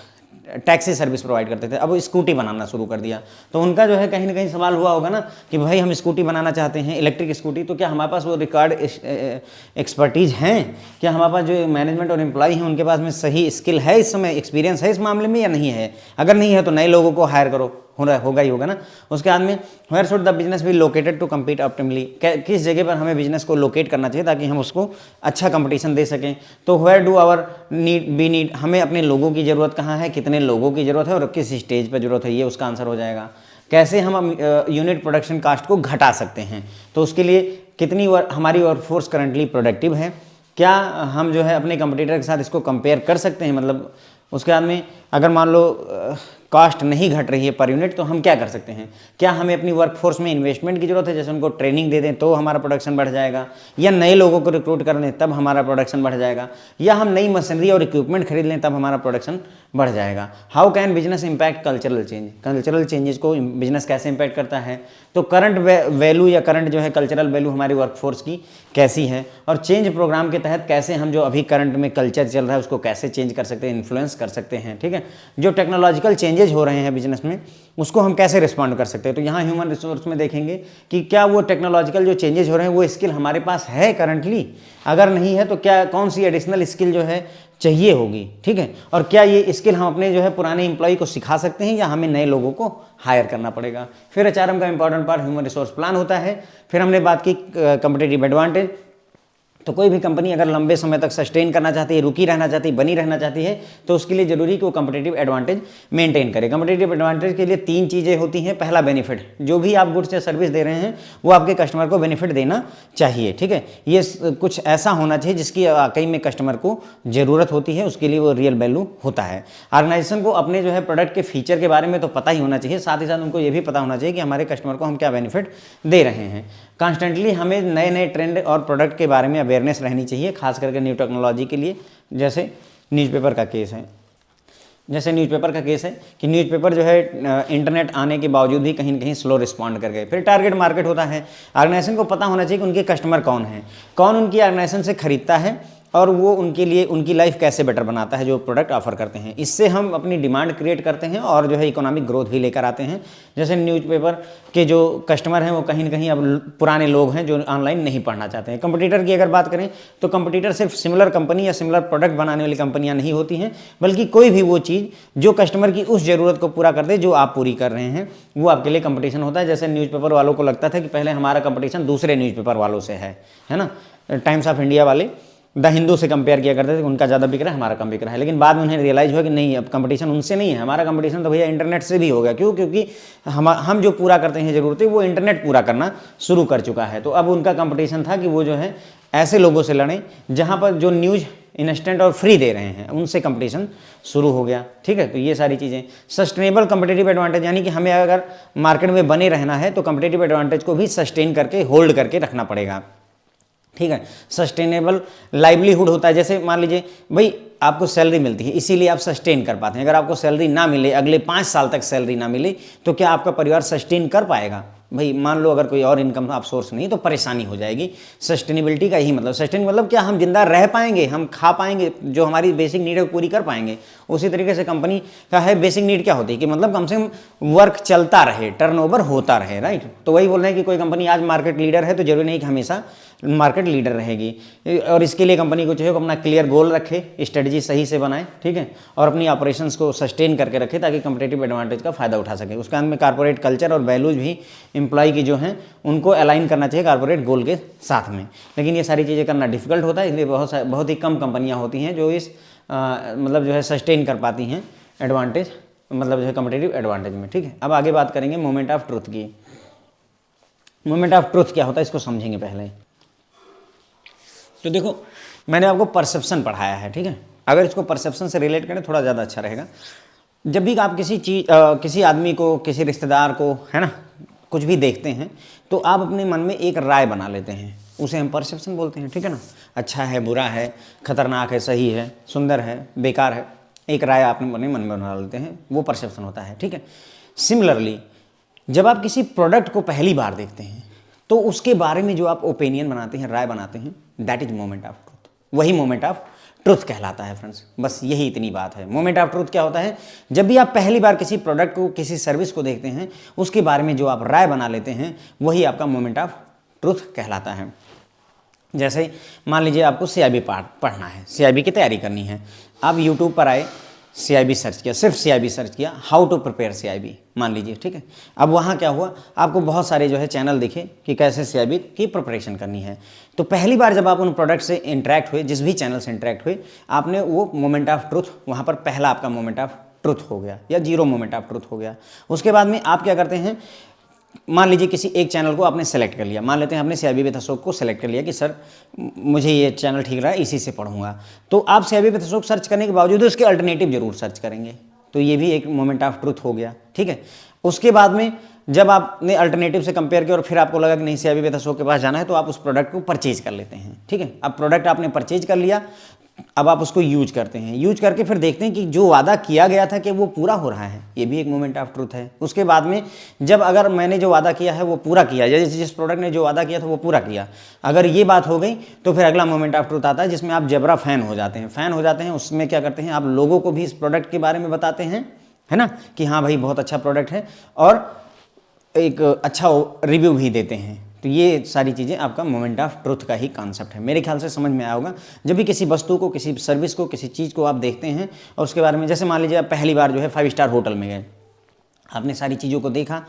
टैक्सी सर्विस प्रोवाइड करते थे, अब स्कूटी बनाना शुरू कर दिया, तो उनका जो है कहीं ना कहीं सवाल हुआ होगा ना कि भाई हम स्कूटी बनाना चाहते हैं, इलेक्ट्रिक स्कूटी, तो क्या हमारे पास वो रिकॉर्ड एक्सपर्टीज़ हैं, क्या हमारे पास जो मैनेजमेंट और एम्प्लॉई हैं उनके पास में सही स्किल है, इस समय एक्सपीरियंस है इस मामले में या नहीं है। अगर नहीं है तो नए लोगों को हायर करो, होगा ही होगा ना। उसके बाद में where should the business be located to compete optimally, किस जगह पर हमें बिजनेस को लोकेट करना चाहिए ताकि हम उसको अच्छा कंपटीशन दे सकें। तो वेयर डू आवर नीड, हमें अपने लोगों की ज़रूरत कहाँ है, कितने लोगों की ज़रूरत है और किस स्टेज पर ज़रूरत है, ये उसका आंसर हो जाएगा। कैसे हम यूनिट प्रोडक्शन कास्ट को घटा सकते हैं, तो उसके लिए कितनी हमारी वर्कफोर्स करंटली प्रोडक्टिव है, क्या हम जो है अपने कंपटीटर के साथ इसको कंपेयर कर सकते हैं, मतलब उसके बाद में अगर मान लो कॉस्ट नहीं घट रही है पर यूनिट, तो हम क्या कर सकते हैं, क्या हमें अपनी वर्कफोर्स में इन्वेस्टमेंट की जरूरत है, जैसे उनको ट्रेनिंग दे दें तो हमारा प्रोडक्शन बढ़ जाएगा, या नए लोगों को रिक्रूट कर लें तब हमारा प्रोडक्शन बढ़ जाएगा, या हम नई मशीनरी और इक्विपमेंट खरीद लें तब हमारा प्रोडक्शन बढ़ जाएगा। How can business impact cultural change, cultural changes को बिजनेस कैसे इंपैक्ट करता है, तो करंट वैल्यू या करंट जो है कल्चरल वैल्यू हमारी वर्कफोर्स की कैसी है, और चेंज प्रोग्राम के तहत कैसे हम जो अभी करंट में कल्चर चल रहा है उसको कैसे चेंज कर सकते हैं, इन्फ्लुएंस कर सकते हैं। ठीक है, जो टेक्नोलॉजिकल चेंजेस हो रहे हैं बिजनेस में उसको हम कैसे रिस्पॉन्ड कर सकते हैं। तो यहाँ ह्यूमन रिसोर्स में देखेंगे कि क्या वो टेक्नोलॉजिकल जो चेंजेस हो रहे हैं वो स्किल हमारे पास है करंटली, अगर नहीं है तो क्या कौन सी एडिशनल स्किल जो है चाहिए होगी। ठीक है, और क्या ये स्किल हम अपने जो है पुराने एम्प्लॉय को सिखा सकते हैं या हमें नए लोगों को हायर करना पड़ेगा। फिर HRM का important part human resource plan होता है। फिर हमने बात की कॉम्पिटिटिव एडवांटेज, तो कोई भी कंपनी अगर लंबे समय तक सस्टेन करना चाहती है, रुकी रहना चाहती है, बनी रहना चाहती है, तो उसके लिए जरूरी कि वो कॉम्पिटिटिव एडवांटेज मेंटेन करे। कॉम्पिटिटिव एडवांटेज के लिए 3 चीज़ें होती हैं। पहला, बेनिफिट, जो भी आप गुड्स या सर्विस दे रहे हैं वो आपके कस्टमर को बेनिफिट देना चाहिए। ठीक है, ये कुछ ऐसा होना चाहिए जिसकी वाकई में कस्टमर को ज़रूरत होती है, उसके लिए वो रियल वैल्यू होता है। ऑर्गेनाइजेशन को अपने जो है प्रोडक्ट के फीचर के बारे में तो पता ही होना चाहिए, साथ ही साथ उनको ये भी पता होना चाहिए कि हमारे कस्टमर को हम क्या बेनिफिट दे रहे हैं। कॉन्स्टेंटली हमें नए नए ट्रेंड और प्रोडक्ट के बारे में अवेयरनेस रहनी चाहिए, खास करके न्यू टेक्नोलॉजी के लिए। जैसे न्यूज़पेपर का केस है, कि न्यूज़पेपर जो है इंटरनेट आने के बावजूद भी कहीं न कहीं स्लो रिस्पॉन्ड कर गए। फिर टारगेट मार्केट होता है, ऑर्गेनाइजेशन को पता होना चाहिए कि उनके कस्टमर कौन हैं, कौन उनकी ऑर्गेनाइजेशन से खरीदता है और वो उनके लिए उनकी लाइफ कैसे बेटर बनाता है जो प्रोडक्ट ऑफर करते हैं। इससे हम अपनी डिमांड क्रिएट करते हैं और जो है इकोनॉमिक ग्रोथ भी लेकर आते हैं। जैसे न्यूज़पेपर के जो कस्टमर हैं वो कहीं ना कहीं अब पुराने लोग हैं जो ऑनलाइन नहीं पढ़ना चाहते हैं। कंपटीटर की अगर बात करें तो कंपटीटर सिर्फ सिमिलर कंपनी या सिमिलर प्रोडक्ट बनाने वाली कंपनियां नहीं होती हैं, बल्कि कोई भी वो चीज़ जो कस्टमर की उस ज़रूरत को पूरा कर दे जो आप पूरी कर रहे हैं, वो आपके लिए कंपटीशन होता है। जैसे न्यूज़पेपर वालों को लगता था कि पहले हमारा कंपटीशन दूसरे न्यूज़पेपर वालों से है ना, टाइम्स ऑफ इंडिया वाले द हिंदू से कंपेयर किया करते थे, उनका ज़्यादा बिक रहा है, हमारा कम बिक रहा है। लेकिन बाद में उन्हें रियलाइज़ हुआ कि नहीं, अब कंपटीशन उनसे नहीं है, हमारा कंपटीशन तो भैया इंटरनेट से भी हो गया। क्यों? क्योंकि हम जो पूरा करते हैं ज़रूरतें वो इंटरनेट पूरा करना शुरू कर चुका है। तो अब उनका कंपटीशन था कि वो जो है ऐसे लोगों से लड़ें जहाँ पर जो न्यूज़ इंस्टेंट और फ्री दे रहे हैं उनसे कंपटीशन शुरू हो गया। ठीक है, तो ये सारी चीज़ें। सस्टेनेबल कंपटीटिव एडवांटेज, यानी कि हमें अगर मार्केट में बने रहना है तो कंपटीटिव एडवांटेज को भी सस्टेन करके होल्ड करके रखना पड़ेगा। ठीक है, सस्टेनेबल लाइवलीहुड होता है, जैसे मान लीजिए भाई आपको सैलरी मिलती है इसीलिए आप सस्टेन कर पाते हैं। अगर आपको सैलरी ना मिले, अगले 5 साल तक सैलरी ना मिले, तो क्या आपका परिवार सस्टेन कर पाएगा? भाई मान लो अगर कोई और इनकम आप सोर्स नहीं तो परेशानी हो जाएगी। सस्टेनेबिलिटी का यही मतलब, सस्टेन मतलब क्या, हम जिंदा रह पाएंगे, हम खा पाएंगे, जो हमारी बेसिक नीड है पूरी कर पाएंगे। उसी तरीके से कंपनी का है बेसिक नीड क्या होती है कि मतलब कम से कम वर्क चलता रहे, टर्नओवर होता रहे, राइट। तो वही बोल रहे हैं कि कोई कंपनी आज मार्केट लीडर है तो जरूरी नहीं कि हमेशा मार्केट लीडर रहेगी, और इसके लिए कंपनी को चाहिए अपना क्लियर गोल रखे, स्ट्रेटजी सही से बनाए, ठीक है, और अपनी ऑपरेशंस को सस्टेन करके रखे ताकि कंपटीटिव एडवांटेज का फायदा उठा सके। उसके अंत में कॉर्पोरेट कल्चर और वैल्यूज भी एम्प्लॉय की जो हैं उनको अलाइन करना चाहिए कॉर्पोरेट गोल के साथ में। लेकिन ये सारी चीज़ें करना डिफिकल्ट होता है, इसलिए बहुत ही कम कंपनियाँ होती हैं जो इस मतलब जो है सस्टेन कर पाती हैं एडवांटेज, मतलब जो है कंपटीटिव एडवांटेज में। ठीक है, अब आगे बात करेंगे मोमेंट ऑफ ट्रुथ की। मोमेंट ऑफ ट्रुथ क्या होता है इसको समझेंगे पहले। तो देखो मैंने आपको परसेप्शन पढ़ाया है, ठीक है, अगर इसको परसेप्शन से रिलेट करें थोड़ा ज़्यादा अच्छा रहेगा। जब भी आप किसी चीज़ किसी आदमी को, किसी रिश्तेदार को, है ना, कुछ भी देखते हैं तो आप अपने मन में एक राय बना लेते हैं, उसे हम परसेप्शन बोलते हैं। ठीक है ना, अच्छा है, बुरा है, खतरनाक है, सही है, सुंदर है, बेकार है, एक राय आप अपने मन में बना लेते हैं, वो परसेप्शन होता है। ठीक है, सिमिलरली जब आप किसी प्रोडक्ट को पहली बार देखते हैं तो उसके बारे में जो आप ओपिनियन बनाते हैं, राय बनाते हैं, that is moment of truth. वही मोमेंट ऑफ ट्रुथ कहलाता है फ्रेंड्स। बस यही इतनी बात है। मोमेंट ऑफ ट्रुथ क्या होता है? जब भी आप पहली बार किसी प्रोडक्ट को, किसी सर्विस को देखते हैं, उसके बारे में जो आप राय बना लेते हैं, वही आपका मोमेंट ऑफ ट्रुथ कहलाता है। जैसे मान लीजिए आपको CIB पढ़ना है, CIB की तैयारी करनी है, आप यूट्यूब पर आए, CIB सर्च किया, सिर्फ CIB सर्च किया, हाउ टू प्रिपेयर CIB मान लीजिए, ठीक है। अब वहाँ क्या हुआ, आपको बहुत सारे जो है चैनल दिखे कि कैसे CIB की प्रिपरेशन करनी है। तो पहली बार जब आप उन प्रोडक्ट से इंटरेक्ट हुए, जिस भी चैनल से इंटरेक्ट हुए, आपने वो मोमेंट ऑफ ट्रुथ, वहाँ पर पहला आपका मोमेंट ऑफ ट्रुथ हो गया, या जीरो मोमेंट ऑफ ट्रुथ हो गया। उसके बाद में आप क्या करते हैं, मान लीजिए किसी एक चैनल को आपने सेलेक्ट कर लिया, मान लेते हैं आपने CIB विद अशोक को सेलेक्ट कर लिया कि सर मुझे ये चैनल ठीक रहा है, इसी से पढ़ूंगा। तो आप CIB विद अशोक सर्च करने के बावजूद उसके अल्टरनेटिव जरूर सर्च करेंगे, तो ये भी एक मोमेंट ऑफ ट्रुथ हो गया। ठीक है, उसके बाद में जब आपने अल्टरनेटिव से कंपेयर किया और फिर आपको लगा कि नहीं CIB विद अशोक के पास जाना है, तो आप उस प्रोडक्ट को परचेज कर लेते हैं। ठीक है, अब प्रोडक्ट आपने परचेज कर लिया, अब आप उसको यूज करते हैं, यूज करके फिर देखते हैं कि जो वादा किया गया था कि वो पूरा हो रहा है, ये भी एक मोमेंट ऑफ ट्रुथ है। उसके बाद में जब अगर मैंने जो वादा किया है वो पूरा किया, जैसे जिस प्रोडक्ट ने जो वादा किया था वो पूरा किया, अगर ये बात हो गई तो फिर अगला मोमेंट ऑफ ट्रुथ आता है जिसमें आप जबरा फैन हो जाते हैं। फैन हो जाते हैं उसमें क्या करते हैं, आप लोगों को भी इस प्रोडक्ट के बारे में बताते हैं, है ना, कि हाँ भाई बहुत अच्छा प्रोडक्ट है, और एक अच्छा रिव्यू भी देते हैं। तो ये सारी चीज़ें आपका मोमेंट ऑफ ट्रुथ का ही कॉन्सेप्ट है। मेरे ख्याल से समझ में आया होगा। जब भी किसी वस्तु को, किसी सर्विस को, किसी चीज़ को आप देखते हैं और उसके बारे में, जैसे मान लीजिए आप पहली बार जो है 5 स्टार होटल में गए, आपने सारी चीज़ों को देखा,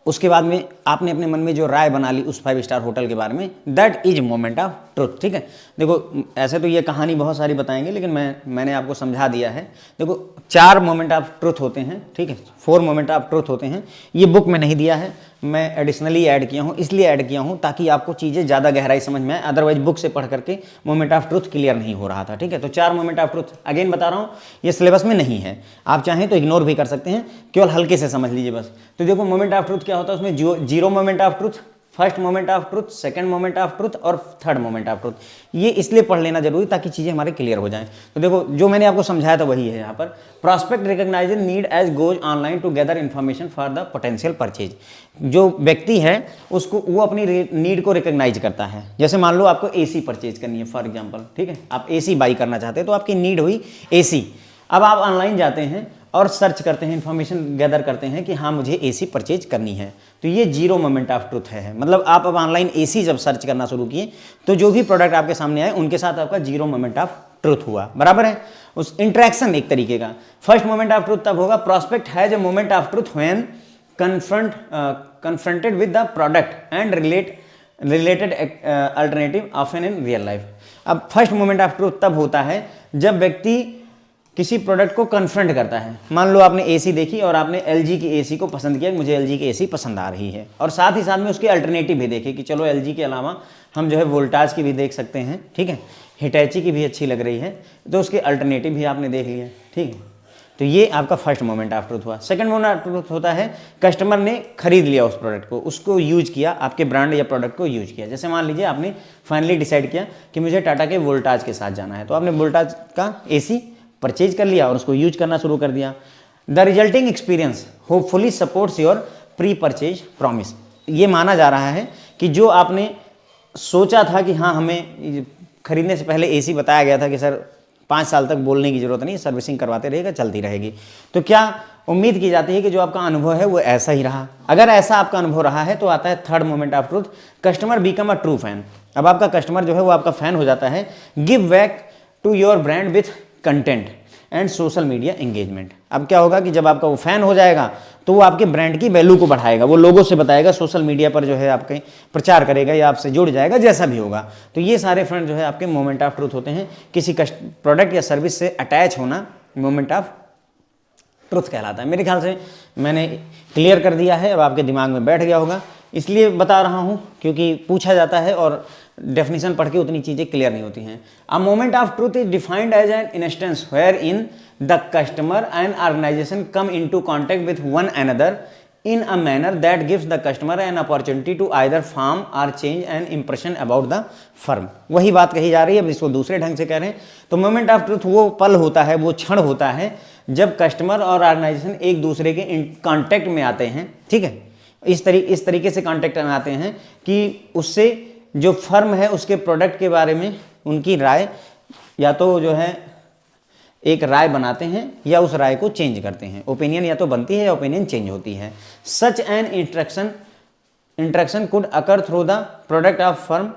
उसके बाद में आपने अपने मन में जो राय बना ली उस 5 स्टार होटल के बारे में, that is moment of truth. ठीक है, देखो ऐसे तो ये कहानी बहुत सारी बताएंगे, लेकिन मैंने आपको समझा दिया है। देखो 4 मोमेंट ऑफ ट्रुथ होते हैं, ठीक है, 4 मोमेंट ऑफ ट्रुथ होते हैं। ये बुक में नहीं दिया है, मैं एडिशनली ऐड किया हूँ, इसलिए ऐड किया हूँ ताकि आपको चीज़ें ज़्यादा गहराई समझ में आए, अदरवाइज बुक से पढ़ करके मोमेंट ऑफ ट्रुथ क्लियर नहीं हो रहा था। ठीक है, तो 4 मोमेंट ऑफ ट्रुथ अगेन बता रहा हूँ, ये सिलेबस में नहीं है, आप चाहें तो इग्नोर भी कर सकते हैं, केवल हल्के से समझ लीजिए बस। तो देखो मोमेंट ऑफ ट्रुथ क्या होता है, उसमें zero moment of truth, first moment of truth, second moment of truth और थर्ड मोमेंट ऑफ ट्रुथ। ये इसलिए पढ़ लेना जरूरी ताकि चीज़ें हमारे क्लियर हो जाएं। तो देखो जो मैंने आपको समझाया था वही है यहाँ पर। Prospect recognise need as goes online to gather information for the potential purchase. जो व्यक्ति है उसको, वो अपनी नीड को रिकॉग्नाइज करता है। जैसे मान लो आपको AC परचेज करनी है फॉर एग्जाम्पल, ठीक है, आप AC बाई करना चाहते हैं, तो आपकी नीड हुई AC। अब आप ऑनलाइन जाते हैं और सर्च करते हैं, इन्फॉर्मेशन गैदर करते हैं कि हाँ मुझे AC परचेज करनी है, तो ये जीरो मोमेंट ऑफ ट्रुथ है। मतलब आप अब ऑनलाइन AC जब सर्च करना शुरू किए तो जो भी प्रोडक्ट आपके सामने आए उनके साथ आपका जीरो मोमेंट ऑफ ट्रुथ हुआ, बराबर है। उस इंटरेक्शन एक तरीके का। फर्स्ट मोमेंट ऑफ ट्रुथ तब होगा, prospect has a moment of truth when confronted with the product and related alternative often in real life। अब फर्स्ट मोमेंट ऑफ ट्रुथ तब होता है जब व्यक्ति किसी प्रोडक्ट को कन्फ्रंट करता है। मान लो आपने AC देखी और आपने LG की AC को पसंद किया, मुझे LG की AC पसंद आ रही है, और साथ ही साथ में उसके अल्टरनेटिव भी देखे कि चलो LG के अलावा हम जो है वोल्टाज की भी देख सकते हैं, ठीक है, हिटैची की भी अच्छी लग रही है, तो उसके अल्टरनेटिव भी आपने देख लिया, ठीक है। तो ये आपका फर्स्ट मोमेंट ऑफ ट्रुथ हुआ। सेकंड मोमेंट ऑफ ट्रुथ होता है कस्टमर ने खरीद लिया उस प्रोडक्ट को, उसको यूज किया, आपके ब्रांड या प्रोडक्ट को यूज किया। जैसे मान लीजिए आपने फाइनली डिसाइड किया कि मुझे टाटा के वोल्टाज के साथ जाना है, तो आपने वोल्टाज का एसी परचेज कर लिया और उसको यूज करना शुरू कर दिया। The resulting experience hopefully supports your pre purchase promise. ये माना जा रहा है कि जो आपने सोचा था कि हाँ हमें खरीदने से पहले एसी बताया गया था कि सर 5 साल तक बोलने की जरूरत नहीं, सर्विसिंग करवाते रहेगा, चलती रहेगी, तो क्या उम्मीद की जाती है कि जो आपका अनुभव है वो ऐसा ही रहा। अगर ऐसा आपका अनुभव रहा है तो आता है third moment of truth, customer become a true fan. अब आपका कस्टमर जो है वो आपका फैन हो जाता है। Give back to your brand with content and social media engagement. अब क्या होगा कि जब आपका वो फैन हो जाएगा तो वो आपके ब्रांड की वैल्यू को बढ़ाएगा, वो लोगों से बताएगा, सोशल मीडिया पर जो है आपके प्रचार करेगा या आपसे जुड़ जाएगा, जैसा भी होगा। तो ये सारे फ्रेंड जो है आपके मोमेंट ऑफ ट्रूथ होते हैं। किसी प्रोडक्ट या सर्विस से अटैच होना मोमेंट ऑफ ट्रुथ कहलाता है। मेरे ख्याल से मैंने क्लियर कर दिया है, अब आपके दिमाग में बैठ गया होगा, इसलिए बता रहा हूँ क्योंकि पूछा जाता है और डेफिनेशन पढ़ के उतनी चीज़ें क्लियर नहीं होती हैं। A moment of truth is defined as an instance where in the customer and organization come into contact with one another in a manner that gives the customer an opportunity to either form or change an impression about the firm। वही बात कही जा रही है, अब इसको दूसरे ढंग से कह रहे हैं। तो मोमेंट ऑफ ट्रुथ वो पल होता है, वो क्षण होता है जब कस्टमर और ऑर्गेनाइजेशन एक दूसरे के कांटेक्ट में आते हैं, ठीक है, इस तरीके से कांटेक्ट में आते हैं कि उससे जो फर्म है उसके प्रोडक्ट के बारे में उनकी राय या तो जो है एक राय बनाते हैं या उस राय को चेंज करते हैं। ओपिनियन या तो बनती है या ओपिनियन चेंज होती है। Such an interaction could occur through the product of firm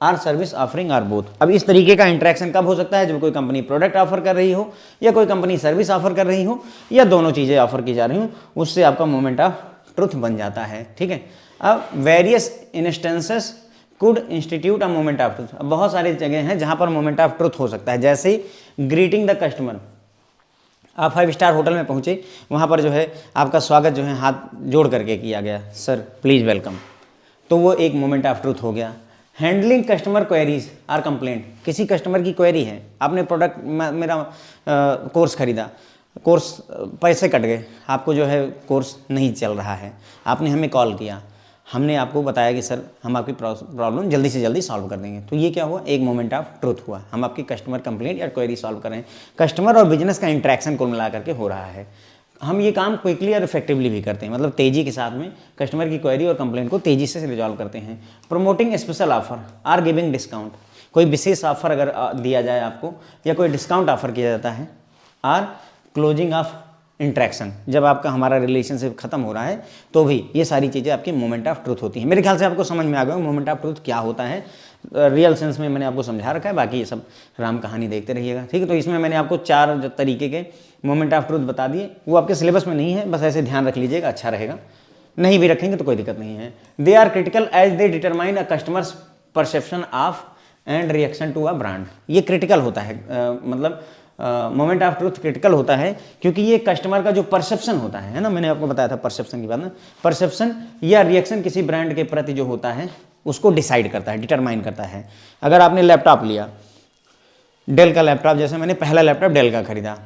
or service offering or both. अब इस तरीके का इंट्रैक्शन कब हो सकता है? जब कोई कंपनी प्रोडक्ट ऑफर कर रही हो या कोई कंपनी सर्विस ऑफर कर रही हो या दोनों चीज़ें ऑफर की जा रही हो, उससे आपका मोमेंट ऑफ ट्रुथ बन जाता है, ठीक है। अब various instances could institute a moment of truth. अब बहुत सारी जगह हैं जहाँ पर मोमेंट ऑफ ट्रुथ हो सकता है, जैसे ग्रीटिंग द कस्टमर। आप 5 स्टार होटल में पहुँचे, वहाँ पर जो है आपका स्वागत जो है हाथ जोड़ करके किया गया, सर प्लीज़ वेलकम, तो वो एक मोमेंट ऑफ ट्रुथ हो गया। Handling customer queries or complaint. किसी कस्टमर की क्वेरी है, आपने प्रोडक्ट मेरा कोर्स खरीदा, कोर्स पैसे कट गए, आपको जो है कोर्स नहीं चल रहा है, आपने हमें कॉल किया, हमने आपको बताया कि सर हम आपकी प्रॉब्लम जल्दी से जल्दी सॉल्व कर देंगे, तो ये क्या हुआ? एक मोमेंट ऑफ ट्रुथ हुआ। हम आपकी कस्टमर कंप्लेंट या क्वेरी सॉल्व कर रहे हैं। कस्टमर और बिजनेस का इंट्रैक्शन कुल मिला करके हो रहा है। हम ये काम क्विकली और इफेक्टिवली भी करते हैं, मतलब तेज़ी के साथ में कस्टमर की क्वेरी और कंप्लेंट को तेज़ी से रिजॉल्व करते हैं। Promoting special offer or giving discount. कोई विशेष ऑफर अगर दिया जाए आपको या कोई डिस्काउंट ऑफर किया जाता है। आर क्लोजिंग ऑफ इंट्रैक्शन, जब आपका हमारा रिलेशनशिप खत्म हो रहा है तो भी ये सारी चीज़ें आपकी मोमेंट ऑफ ट्रुथ होती हैं। मेरे ख्याल से आपको समझ में आ गया मोमेंट ऑफ ट्रुथ क्या होता है। रियल सेंस में मैंने आपको समझा रखा है, बाकी ये सब राम कहानी देखते रहिएगा, ठीक है। तो इसमें मैंने आपको 4 तरीके के मोमेंट ऑफ ट्रुथ बता दिए, वो आपके सिलेबस में नहीं है, बस ऐसे ध्यान रख लीजिएगा, अच्छा रहेगा। नहीं भी रखेंगे तो कोई दिक्कत नहीं है। They are critical as they determine a customer's perception of and reaction to a brand. ये क्रिटिकल होता है, मतलब मोमेंट ऑफ ट्रुथ क्रिटिकल होता है क्योंकि ये कस्टमर का जो परसेप्शन होता है ना, मैंने आपको बताया था परसेप्शन की बात ना, परसेप्शन या रिएक्शन किसी ब्रांड के प्रति जो होता है उसको डिसाइड करता है, डिटरमाइन करता है। अगर आपने लैपटॉप लिया, डेल का लैपटॉप, जैसे मैंने पहला लैपटॉप डेल का खरीदा,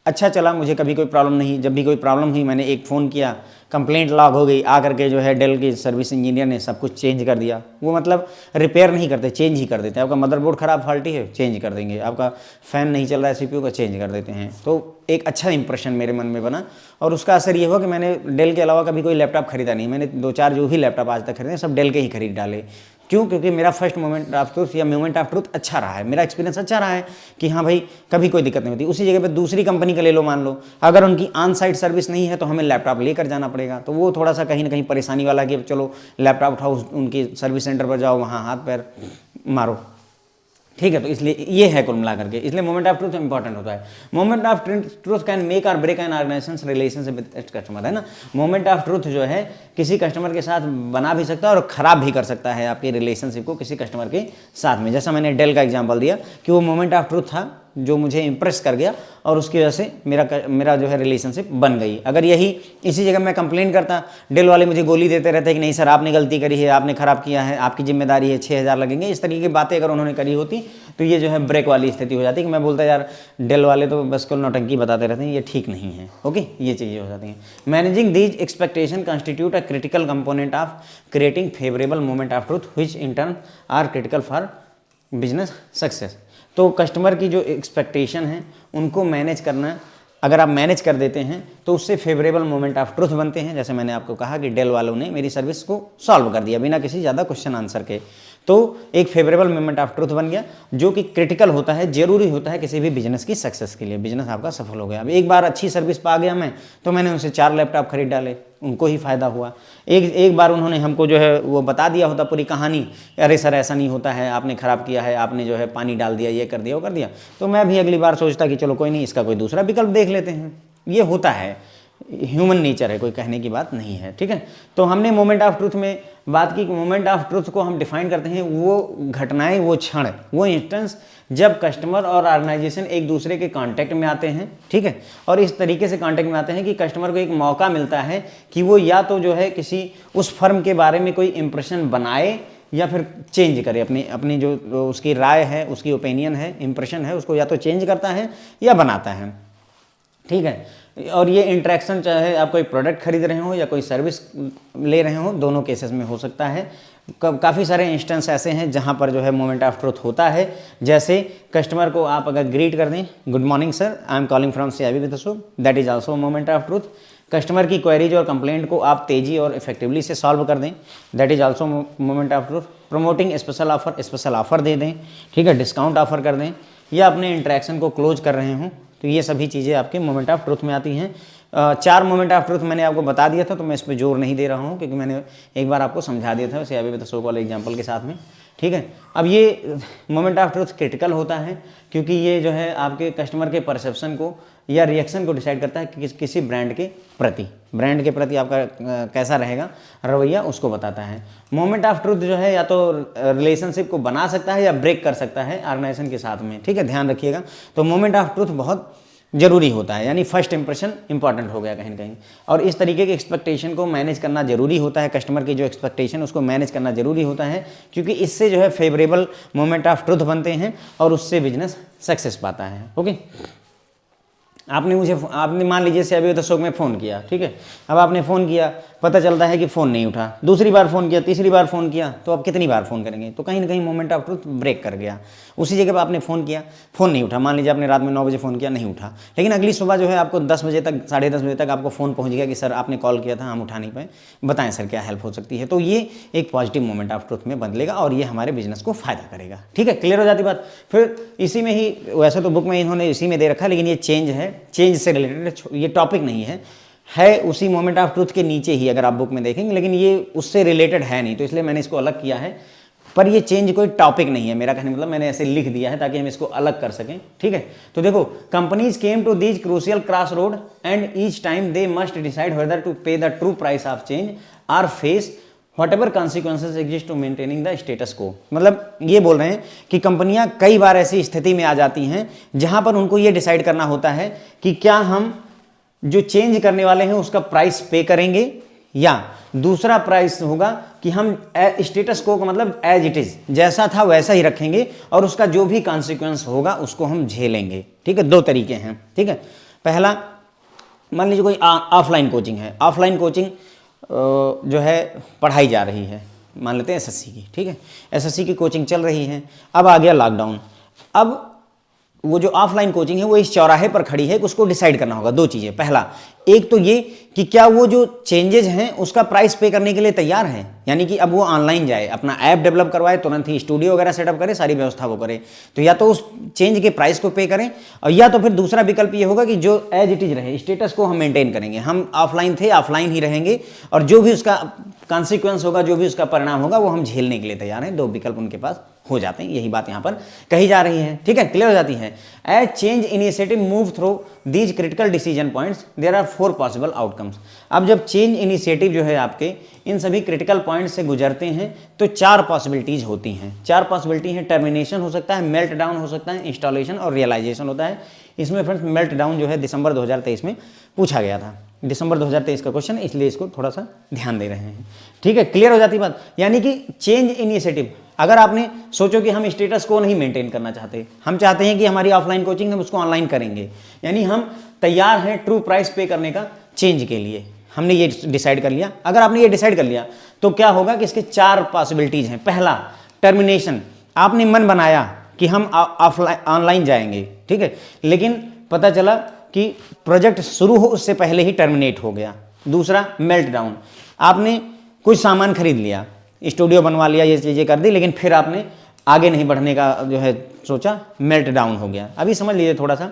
अच्छा चला, मुझे कभी कोई प्रॉब्लम नहीं, जब भी कोई प्रॉब्लम हुई मैंने एक फ़ोन किया, कंप्लेंट लॉग हो गई, आ करके जो है डेल के सर्विस इंजीनियर ने सब कुछ चेंज कर दिया। वो मतलब रिपेयर नहीं करते, चेंज ही कर देते हैं। आपका मदरबोर्ड ख़राब फॉल्टी है, चेंज कर देंगे। आपका फ़ैन नहीं चल रहा है सीपीयू का, चेंज कर देते हैं। तो एक अच्छा इंप्रेशन मेरे मन में बना और उसका असर ये हुआ कि मैंने डेल के अलावा कभी कोई लैपटॉप खरीदा नहीं। मैंने 2-4 जो भी लैपटॉप आज तक खरीदे सब डेल के ही खरीद डाले। क्यों? क्योंकि मेरा फर्स्ट मोमेंट ऑफ ट्रुथ या मोमेंट ऑफ ट्रुथ अच्छा रहा है, मेरा एक्सपीरियंस अच्छा रहा है कि हाँ भाई कभी कोई दिक्कत नहीं होती। उसी जगह पे दूसरी कंपनी का ले लो, मान लो अगर उनकी ऑन साइट सर्विस नहीं है तो हमें लैपटॉप लेकर जाना पड़ेगा, तो वो थोड़ा सा कहीं ना कहीं परेशानी वाला कि चलो लैपटॉप उठाओ, उनकी सर्विस सेंटर पर जाओ, वहाँ हाथ पैर मारो, ठीक है। तो इसलिए ये है कुल मिला करके, इसलिए मोमेंट ऑफ ट्रुथ इंपॉर्टेंट होता है। Moment of truth can make or break an organisation relationship with customer, है ना। मोमेंट ऑफ ट्रुथ जो है किसी कस्टमर के साथ बना भी सकता है और ख़राब भी कर सकता है आपके रिलेशनशिप को किसी कस्टमर के साथ में। जैसा मैंने डेल का एग्जांपल दिया कि वो मोमेंट ऑफ ट्रुथ था जो मुझे इम्प्रेस कर गया और उसकी वजह से मेरा जो है रिलेशनशिप बन गई। अगर यही इसी जगह मैं कंप्लेन करता, डेल वाले मुझे गोली देते रहते कि नहीं सर आपने गलती करी है, आपने ख़राब किया है, आपकी जिम्मेदारी है, 6,000 लगेंगे, इस तरीके की बातें अगर उन्होंने करी होती तो ये जो है ब्रेक वाली स्थिति हो जाती कि मैं बोलता यार डेल वाले तो बस को नौटंकी बताते रहते हैं, ये ठीक नहीं है। ओके, ये चीज़ें हो जाती हैं। Managing these expectation constitute a critical component of creating favourable moment of truth which in turn are critical for business success. तो कस्टमर की जो एक्सपेक्टेशन है उनको मैनेज करना, अगर आप मैनेज कर देते हैं तो उससे फेवरेबल मोमेंट ऑफ ट्रूथ बनते हैं। जैसे मैंने आपको कहा कि डेल वालों ने मेरी सर्विस को सॉल्व कर दिया बिना किसी ज़्यादा क्वेश्चन आंसर के, तो एक फेवरेबल मोमेंट ऑफ ट्रूथ बन गया जो कि क्रिटिकल होता है, जरूरी होता है किसी भी बिजनेस की सक्सेस के लिए। बिजनेस आपका सफल हो गया। अब एक बार अच्छी सर्विस पा गया मैं, तो मैंने उनसे 4 लैपटॉप खरीद डाले, उनको ही फ़ायदा हुआ। एक बार उन्होंने हमको जो है वो बता दिया होता पूरी कहानी, अरे सर ऐसा नहीं होता है, आपने ख़राब किया है, आपने जो है पानी डाल दिया, ये कर दिया, वो कर दिया, तो मैं भी अगली बार सोचता कि चलो कोई नहीं, इसका कोई दूसरा विकल्प देख लेते हैं। ये होता है, ह्यूमन नेचर है, कोई कहने की बात नहीं है। ठीक है, तो हमने मोमेंट ऑफ ट्रूथ में बात की। मोमेंट ऑफ ट्रूथ को हम डिफाइन करते हैं वो घटनाएं, वो क्षण, वो इंस्टेंस जब कस्टमर और ऑर्गेनाइजेशन एक दूसरे के कांटेक्ट में आते हैं। ठीक है, और इस तरीके से कांटेक्ट में आते हैं कि कस्टमर को एक मौका मिलता है कि वो या तो जो है किसी उस फर्म के बारे में कोई इंप्रेशन बनाए या फिर चेंज करे, अपनी जो उसकी राय है, उसकी ओपिनियन है, इंप्रेशन है, उसको या तो चेंज करता है या बनाता है। ठीक है, और ये इंटरेक्शन चाहे आप कोई प्रोडक्ट खरीद रहे हो या कोई सर्विस ले रहे हो, दोनों केसेस में हो सकता है। काफ़ी सारे इंस्टेंस ऐसे हैं जहाँ पर जो है मोमेंट ऑफ ट्रूथ होता है। जैसे कस्टमर को आप अगर ग्रीट कर दें, good morning sir, I am calling from CIB with Ashok, that is also moment of truth. Customer की क्वेरीज और कंप्लेंट को आप तेजी और इफेक्टिवली से सॉल्व कर दें, that is also moment of truth. Promoting special offer दे दें, ठीक है, डिस्काउंट ऑफर कर दें, या अपने इंटरेक्शन को क्लोज कर रहे हों, तो ये सभी चीज़ें आपके मोमेंट ऑफ ट्रूथ में आती हैं। 4 मोमेंट ऑफ ट्रूथ मैंने आपको बता दिया था, तो मैं इस पर जोर नहीं दे रहा हूँ क्योंकि मैंने एक बार आपको समझा दिया था CIB विद अशोक वाले एग्जाम्पल के साथ में। ठीक है, अब ये मोमेंट ऑफ ट्रूथ क्रिटिकल होता है क्योंकि ये जो है आपके कस्टमर के परसेप्शन को या रिएक्शन को डिसाइड करता है कि किसी ब्रांड के प्रति आपका कैसा रहेगा रवैया, उसको बताता है। मोमेंट ऑफ ट्रूथ जो है या तो रिलेशनशिप को बना सकता है या ब्रेक कर सकता है ऑर्गेनाइजेशन के साथ में। ठीक है, ध्यान रखिएगा। तो मोमेंट ऑफ ट्रूथ बहुत जरूरी होता है, यानी फर्स्ट इंप्रेशन इंपॉर्टेंट हो गया कहीं ना कहीं। और इस तरीके के एक्सपेक्टेशन को मैनेज करना जरूरी होता है, कस्टमर की जो एक्सपेक्टेशन उसको मैनेज करना जरूरी होता है, क्योंकि इससे जो है फेवरेबल मोमेंट ऑफ ट्रूथ बनते हैं और उससे बिजनेस सक्सेस पाता है। ओके, आपने मान लीजिए CIB विद अशोक में फ़ोन किया, ठीक है, अब आपने फ़ोन किया, पता चलता है कि फ़ोन नहीं उठा, दूसरी बार फ़ोन किया, तीसरी बार फ़ोन किया, तो आप कितनी बार फ़ोन करेंगे? तो कहीं ना कहीं मोमेंट ऑफ ट्रूथ ब्रेक कर गया। उसी जगह पर आपने फ़ोन किया, फ़ोन नहीं उठा, मान लीजिए आपने रात में 9 बजे फ़ोन किया, नहीं उठा, लेकिन अगली सुबह जो है आपको 10 बजे तक, 10:30 बजे तक आपको फ़ोन पहुँच गया कि सर आपने कॉल किया था, हम उठा नहीं पाए, बताएं सर क्या हेल्प हो सकती है। तो ये एक पॉजिटिव मोमेंट ऑफ ट्रूथ में बदलेगा और ये हमारे बिजनेस को फ़ायदा करेगा। ठीक है, क्लियर हो जाती बात। फिर इसी में ही, वैसे तो बुक में इन्होंने इसी में दे रखा है, लेकिन ये चेंज है, चेंज से रिलेटेड, ये टॉपिक नहीं है उसी मोमेंट ऑफ ट्रूथ के नीचे ही अगर आप बुक में देखेंगे, लेकिन ये उससे रिलेटेड है नहीं, तो इसलिए मैंने इसको अलग किया है। पर ये चेंज कोई टॉपिक नहीं है, मेरा कहने मतलब मैंने ऐसे लिख दिया है ताकि हम इसको अलग कर सकें। ठीक है, तो देखो, companies came to these crucial cross road and each time they must decide whether to pay the true price of change or face whatever consequences exist to maintaining the status quo. मतलब ये बोल रहे हैं कि कंपनियां कई बार ऐसी स्थिति में आ जाती हैं जहां पर उनको ये डिसाइड करना होता है कि क्या हम जो चेंज करने वाले हैं उसका प्राइस पे करेंगे, या दूसरा प्राइस होगा कि हम स्टेटस को मतलब एज इट इज, जैसा था वैसा ही रखेंगे और उसका जो भी कॉन्सिक्वेंस होगा उसको हम झेलेंगे। ठीक है, 2 तरीके हैं। ठीक है, पहला, मान लीजिए कोई ऑफलाइन कोचिंग है, ऑफलाइन कोचिंग जो है पढ़ाई जा रही है, मान लेते हैं SSC की। ठीक है, SSC की कोचिंग चल रही है, अब आ गया लॉकडाउन। अब वो जो ऑफलाइन कोचिंग है वो इस चौराहे पर खड़ी है, उसको डिसाइड करना होगा 2 चीज़ें। पहला, एक तो ये कि क्या वो जो चेंजेस हैं उसका प्राइस पे करने के लिए तैयार है, यानी कि अब वो ऑनलाइन जाए, अपना ऐप डेवलप करवाए, तुरंत ही स्टूडियो वगैरह सेटअप करे, सारी व्यवस्था वो करे, तो या तो उस चेंज के प्राइस को पे करें, और या तो फिर दूसरा विकल्प ये होगा कि जो एज इट इज रहे, स्टेटस को हम मेंटेन करेंगे, हम ऑफलाइन थे ऑफलाइन ही रहेंगे, और जो भी उसका कॉन्सिक्वेंस होगा, जो भी उसका परिणाम होगा, वो हम झेलने के लिए तैयार हैं। 2 विकल्प उनके पास हो जाते हैं, यही बात यहाँ पर कही जा रही है। ठीक है, क्लियर हो जाती है। As change initiative move through these critical decision points there are 4 possible outcomes. अब जब चेंज इनिशिएटिव जो है आपके इन सभी क्रिटिकल पॉइंट्स से गुजरते हैं तो 4 पॉसिबिलिटीज होती हैं। 4 पॉसिबिलिटी हैं, टर्मिनेशन हो सकता है, मेल्ट डाउन हो सकता है, इंस्टॉलेशन और रियलाइजेशन होता है। इसमें फ्रेंड्स मेल्ट डाउन जो है दिसंबर 2023 में पूछा गया था, दिसंबर 2023 का क्वेश्चन, इसलिए इसको थोड़ा सा ध्यान दे रहे हैं। ठीक है, क्लियर हो जाती बात। यानी कि चेंज इनिशिएटिव, अगर आपने सोचो कि हम स्टेटस को नहीं मेंटेन करना चाहते, हम चाहते हैं कि हमारी ऑफलाइन कोचिंग हम उसको ऑनलाइन करेंगे, यानी हम तैयार हैं ट्रू प्राइस पे करने का चेंज के लिए, हमने ये डिसाइड कर लिया। अगर आपने ये डिसाइड कर लिया तो क्या होगा कि इसके 4 पॉसिबिलिटीज हैं। पहला, टर्मिनेशन, आपने मन बनाया कि हम ऑफलाइन ऑनलाइन जाएंगे, ठीक है, लेकिन पता चला कि प्रोजेक्ट शुरू हो उससे पहले ही टर्मिनेट हो गया। दूसरा, मेल्ट डाउन, आपने कुछ सामान खरीद लिया, स्टूडियो बनवा लिया, ये चीज़ें कर दी, लेकिन फिर आपने आगे नहीं बढ़ने का जो है सोचा, मेल्ट डाउन हो गया। अभी समझ लीजिए थोड़ा सा।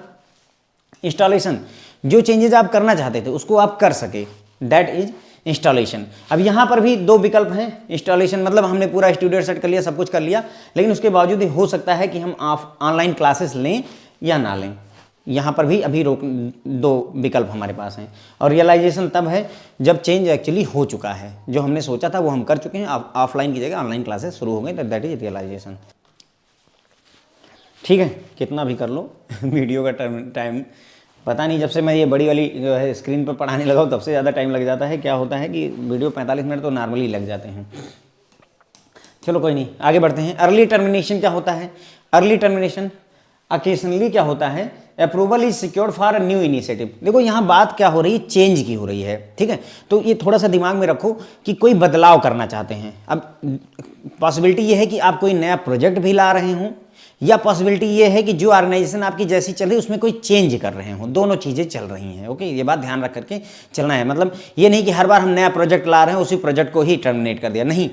इंस्टॉलेशन, जो चेंजेस आप करना चाहते थे उसको आप कर सके, दैट इज इंस्टॉलेशन। अब यहाँ पर भी 2 विकल्प हैं। इंस्टॉलेशन मतलब हमने पूरा स्टूडियो सेट कर लिया, सब कुछ कर लिया, लेकिन उसके बावजूद हो सकता है कि हम ऑनलाइन क्लासेस लें या ना लें। यहाँ पर भी अभी 2 विकल्प हमारे पास हैं। और रियलाइजेशन तब है जब चेंज एक्चुअली हो चुका है, जो हमने सोचा था वो हम कर चुके हैं, ऑफलाइन की जगह ऑनलाइन क्लासेस शुरू हो गई, दैट इज रियलाइजेशन। ठीक है, कितना भी कर लो वीडियो का टाइम पता नहीं, जब से मैं ये बड़ी वाली जो है स्क्रीन पर पढ़ाने लगा हूँ तब से ज़्यादा टाइम लग जाता है। क्या होता है कि वीडियो 45 मिनट तो नॉर्मली लग जाते हैं। चलो कोई नहीं, आगे बढ़ते हैं। अर्ली टर्मिनेशन क्या होता है? अर्ली टर्मिनेशन ओकेजनली क्या होता है? Approval is secured for a new initiative. देखो यहाँ बात क्या हो रही है, चेंज की हो रही है। ठीक है, तो ये थोड़ा सा दिमाग में रखो कि कोई बदलाव करना चाहते हैं। अब पॉसिबिलिटी ये है कि आप कोई नया प्रोजेक्ट भी ला रहे हों, या पॉसिबिलिटी ये है कि जो ऑर्गेनाइजेशन आपकी जैसी चल रही है उसमें कोई चेंज कर रहे हों। दोनों चीज़ें चल रही हैं। ओके, ये बात ध्यान रख करके चलना है। मतलब ये नहीं कि हर बार हम नया प्रोजेक्ट ला रहे हैं उसी प्रोजेक्ट को ही टर्मिनेट कर दिया, नहीं।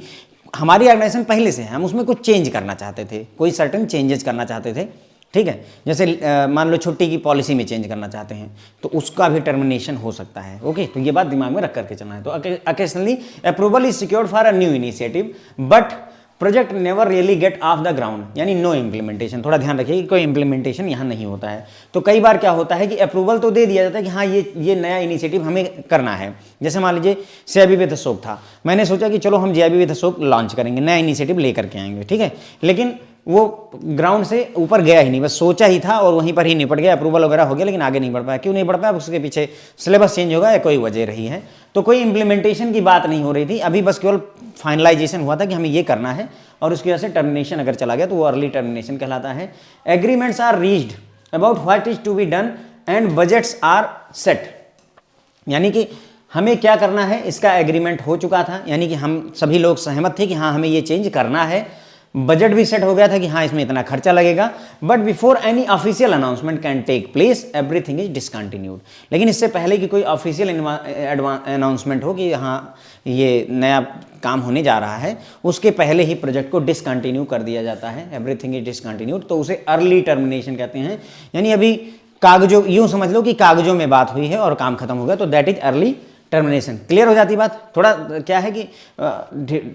हमारी ऑर्गेनाइजेशन पहले से है, हम उसमें कुछ चेंज करना चाहते थे, कोई सर्टेन चेंजेस करना चाहते थे। ठीक है, जैसे मान लो छुट्टी की पॉलिसी में चेंज करना चाहते हैं तो उसका भी टर्मिनेशन हो सकता है। ओके, तो ये बात दिमाग में रख करके चलना है। तो occasionally approval is secured for a new initiative but project never really get of the ground, यानी नो इम्प्लीमेंटेशन। थोड़ा ध्यान रखिए कि कोई इम्प्लीमेंटेशन यहाँ नहीं होता है। तो कई बार क्या होता है कि अप्रूवल तो दे दिया जाता है कि हाँ ये नया इनिशिएटिव हमें करना है। जैसे मान लीजिए जेआईबी विद सोप था, मैंने सोचा कि चलो हम जेआईबी विद सोप लॉन्च करेंगे, नया इनिशिएटिव लेकर के आएंगे। ठीक है, लेकिन वो ग्राउंड से ऊपर गया ही नहीं, बस सोचा ही था और वहीं पर ही निपट गया, अप्रूवल वगैरह हो गया, लेकिन आगे नहीं बढ़ पाया। क्यों नहीं बढ़ पाया? उसके पीछे सिलेबस चेंज होगा या कोई वजह रही है। तो कोई इंप्लीमेंटेशन की बात नहीं हो रही थी, अभी बस केवल फाइनलाइजेशन हुआ था कि हमें ये करना है, और उसकी वजह से टर्मिनेशन अगर चला गया तो वो अर्ली टर्मिनेशन कहलाता है। Agreements are reached about what is to be done and budgets are set, यानी कि हमें क्या करना है इसका एग्रीमेंट हो चुका था, यानी कि हम सभी लोग सहमत थे कि हाँ हमें ये चेंज करना है, बजट भी सेट हो गया था कि हाँ इसमें इतना खर्चा लगेगा। But before any official announcement can take place everything is discontinued, लेकिन इससे पहले कि कोई ऑफिशियल अनाउंसमेंट हो कि हाँ ये नया काम होने जा रहा है, उसके पहले ही प्रोजेक्ट को डिसकंटिन्यू कर दिया जाता है, एवरीथिंग इज डिसकंटिन्यूड। तो उसे अर्ली टर्मिनेशन कहते हैं। यानी अभी कागजों, यूँ समझ लो कि कागजों में बात हुई है और काम खत्म हो गया, तो that is early termination. Clear हो जाती बात? थोड़ा क्या है कि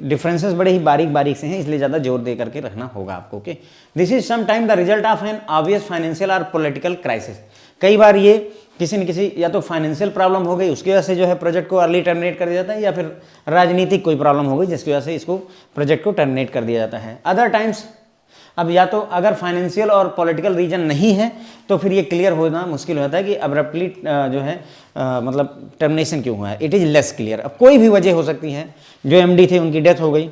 डिफरेंसेस बड़े ही बारीक बारीक से हैं, इसलिए ज़्यादा जोर दे करके रखना होगा आपको। Okay, this is some time the result of an obvious financial और पॉलिटिकल क्राइसिस। कई बार ये किसी न किसी या तो फाइनेंशियल प्रॉब्लम हो गई, उसकी वजह से जो है प्रोजेक्ट को अर्ली टर्मिनेट कर दिया जाता है, या फिर राजनीतिक कोई प्रॉब्लम हो गई जिसकी वजह से इसको प्रोजेक्ट को टर्मिनेट कर दिया जाता है। अदर टाइम्स, अब या तो अगर फाइनेंशियल और पॉलिटिकल रीजन नहीं है तो फिर ये क्लियर होना मुश्किल होता है कि अब्रप्टली जो है मतलब टर्मिनेशन क्यों हुआ है। It is less clear. अब कोई भी वजह हो सकती है, जो एमडी थे उनकी डेथ हो गई,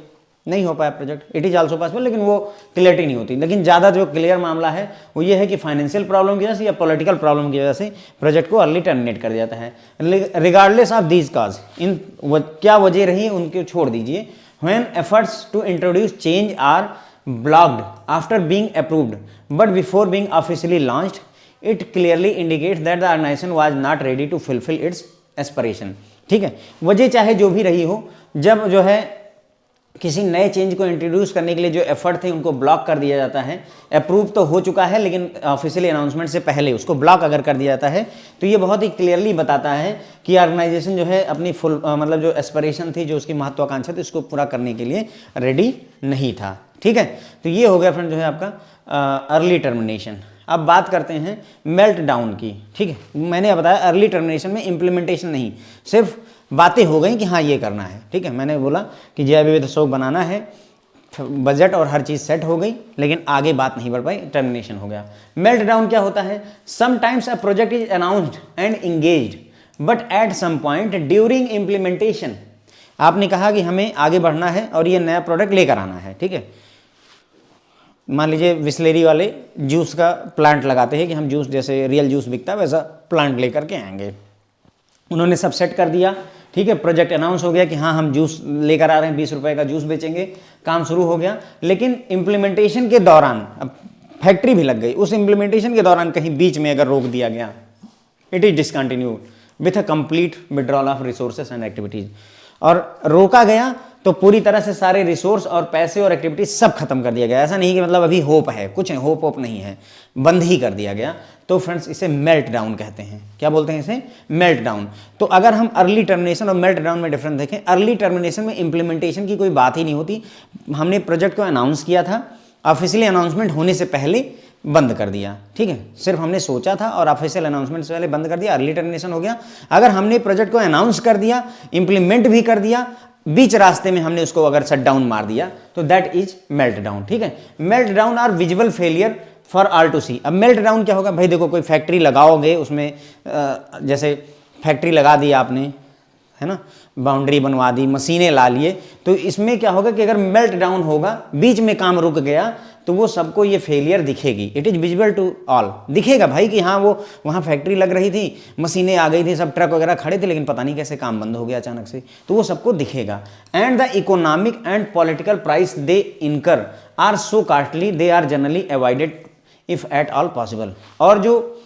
नहीं हो पाया project, it is also possible, लेकिन वो क्लियरिटी नहीं होती। लेकिन ज़्यादा जो क्लियर मामला है वो ये है कि फाइनेंशियल प्रॉब्लम की वजह से या पॉलिटिकल प्रॉब्लम की वजह से प्रोजेक्ट को अर्ली टर्मिनेट कर दिया जाता है। रिगार्डलेस ऑफ दीज काज, इन क्या वजह रही उनको छोड़ दीजिए। When efforts to introduce change are blocked after being approved but before being officially launched, it clearly indicates that the organization was not ready to fulfill its aspiration। ठीक है, वजह चाहे जो भी रही हो, जब जो है किसी नए चेंज को इंट्रोड्यूस करने के लिए जो एफर्ट थे उनको ब्लॉक कर दिया जाता है। अप्रूव तो हो चुका है लेकिन ऑफिशियली अनाउंसमेंट से पहले उसको ब्लॉक अगर कर दिया जाता है तो ये बहुत ही क्लियरली बताता है कि ऑर्गेनाइजेशन जो है अपनी फुल मतलब जो एस्पिरेशन थी, जो उसकी महत्वाकांक्षा थी, उसको पूरा करने के लिए रेडी नहीं था। ठीक है, तो ये हो गया फ्रेंड जो है आपका अर्ली टर्मिनेशन। अब बात करते हैं मेल्ट डाउन की। ठीक है, मैंने बताया अर्ली टर्मिनेशन में इम्प्लीमेंटेशन नहीं, सिर्फ बातें हो गई कि हाँ ये करना है। ठीक है, मैंने बोला कि जैव विविधता शोक बनाना है, बजट और हर चीज़ सेट हो गई, लेकिन आगे बात नहीं बढ़ पाई, टर्मिनेशन हो गया। मेल्ट डाउन क्या होता है? Sometimes a project is announced and engaged but at some point during implementation, आपने कहा कि हमें आगे बढ़ना है और ये नया प्रोडक्ट लेकर आना है। ठीक है, मान लीजिए विस्लेरी वाले जूस का प्लांट लगाते हैं कि हम जूस, जैसे रियल जूस बिकता है वैसा प्लांट लेकर के आएंगे। उन्होंने सब सेट कर दिया। ठीक है, प्रोजेक्ट अनाउंस हो गया कि हाँ हम जूस लेकर आ रहे हैं, 20 रुपए का जूस बेचेंगे, काम शुरू हो गया। लेकिन इम्प्लीमेंटेशन के दौरान, अब फैक्ट्री भी लग गई, उस इम्प्लीमेंटेशन के दौरान कहीं बीच में अगर रोक दिया गया, it is discontinued with a complete withdrawal of resources and activities, और रोका गया तो पूरी तरह से सारे रिसोर्स और पैसे और एक्टिविटीज सब खत्म कर दिया गया। ऐसा नहीं कि मतलब अभी होप है, कुछ है, होप नहीं है, बंद ही कर दिया गया, तो फ्रेंड्स इसे मेल्ट डाउन कहते हैं। क्या बोलते हैं इसे? Melt down. तो अगर हम अर्ली टर्मिनेशन और मेल्ट डाउन में डिफरेंस देखें, अर्ली टर्मिनेशन में इंप्लीमेंटेशन की कोई बात ही नहीं होती, हमने प्रोजेक्ट को अनाउंस किया था, ऑफिशियली अनाउंसमेंट होने से पहले बंद कर दिया। ठीक है, सिर्फ हमने सोचा था और ऑफिशियल अनाउंसमेंट से पहले बंद कर दिया, अर्ली टर्मिनेशन हो गया। अगर हमने प्रोजेक्ट को अनाउंस कर दिया, इंप्लीमेंट भी कर दिया, बीच रास्ते में हमने उसको अगर शट डाउन मार दिया, तो दैट इज मेल्ट डाउन। ठीक है, melt down are visual failure for all to see. अब मेल्ट डाउन क्या होगा भाई? देखो, कोई फैक्ट्री लगाओगे, उसमें जैसे फैक्ट्री लगा दी आपने, है ना, बाउंड्री बनवा दी, मशीनें ला लिए, तो इसमें क्या होगा कि अगर मेल्ट डाउन होगा, बीच में काम रुक गया, तो वो सबको ये फेलियर दिखेगी। It is visible to all, दिखेगा भाई कि हाँ वो वहाँ फैक्ट्री लग रही थी, मशीनें आ गई थी, सब ट्रक वगैरह खड़े थे, लेकिन पता नहीं कैसे काम बंद हो गया अचानक से, तो वो सबको दिखेगा। And the economic and political price they incur are so costly, they are generally avoided if at all possible. और जो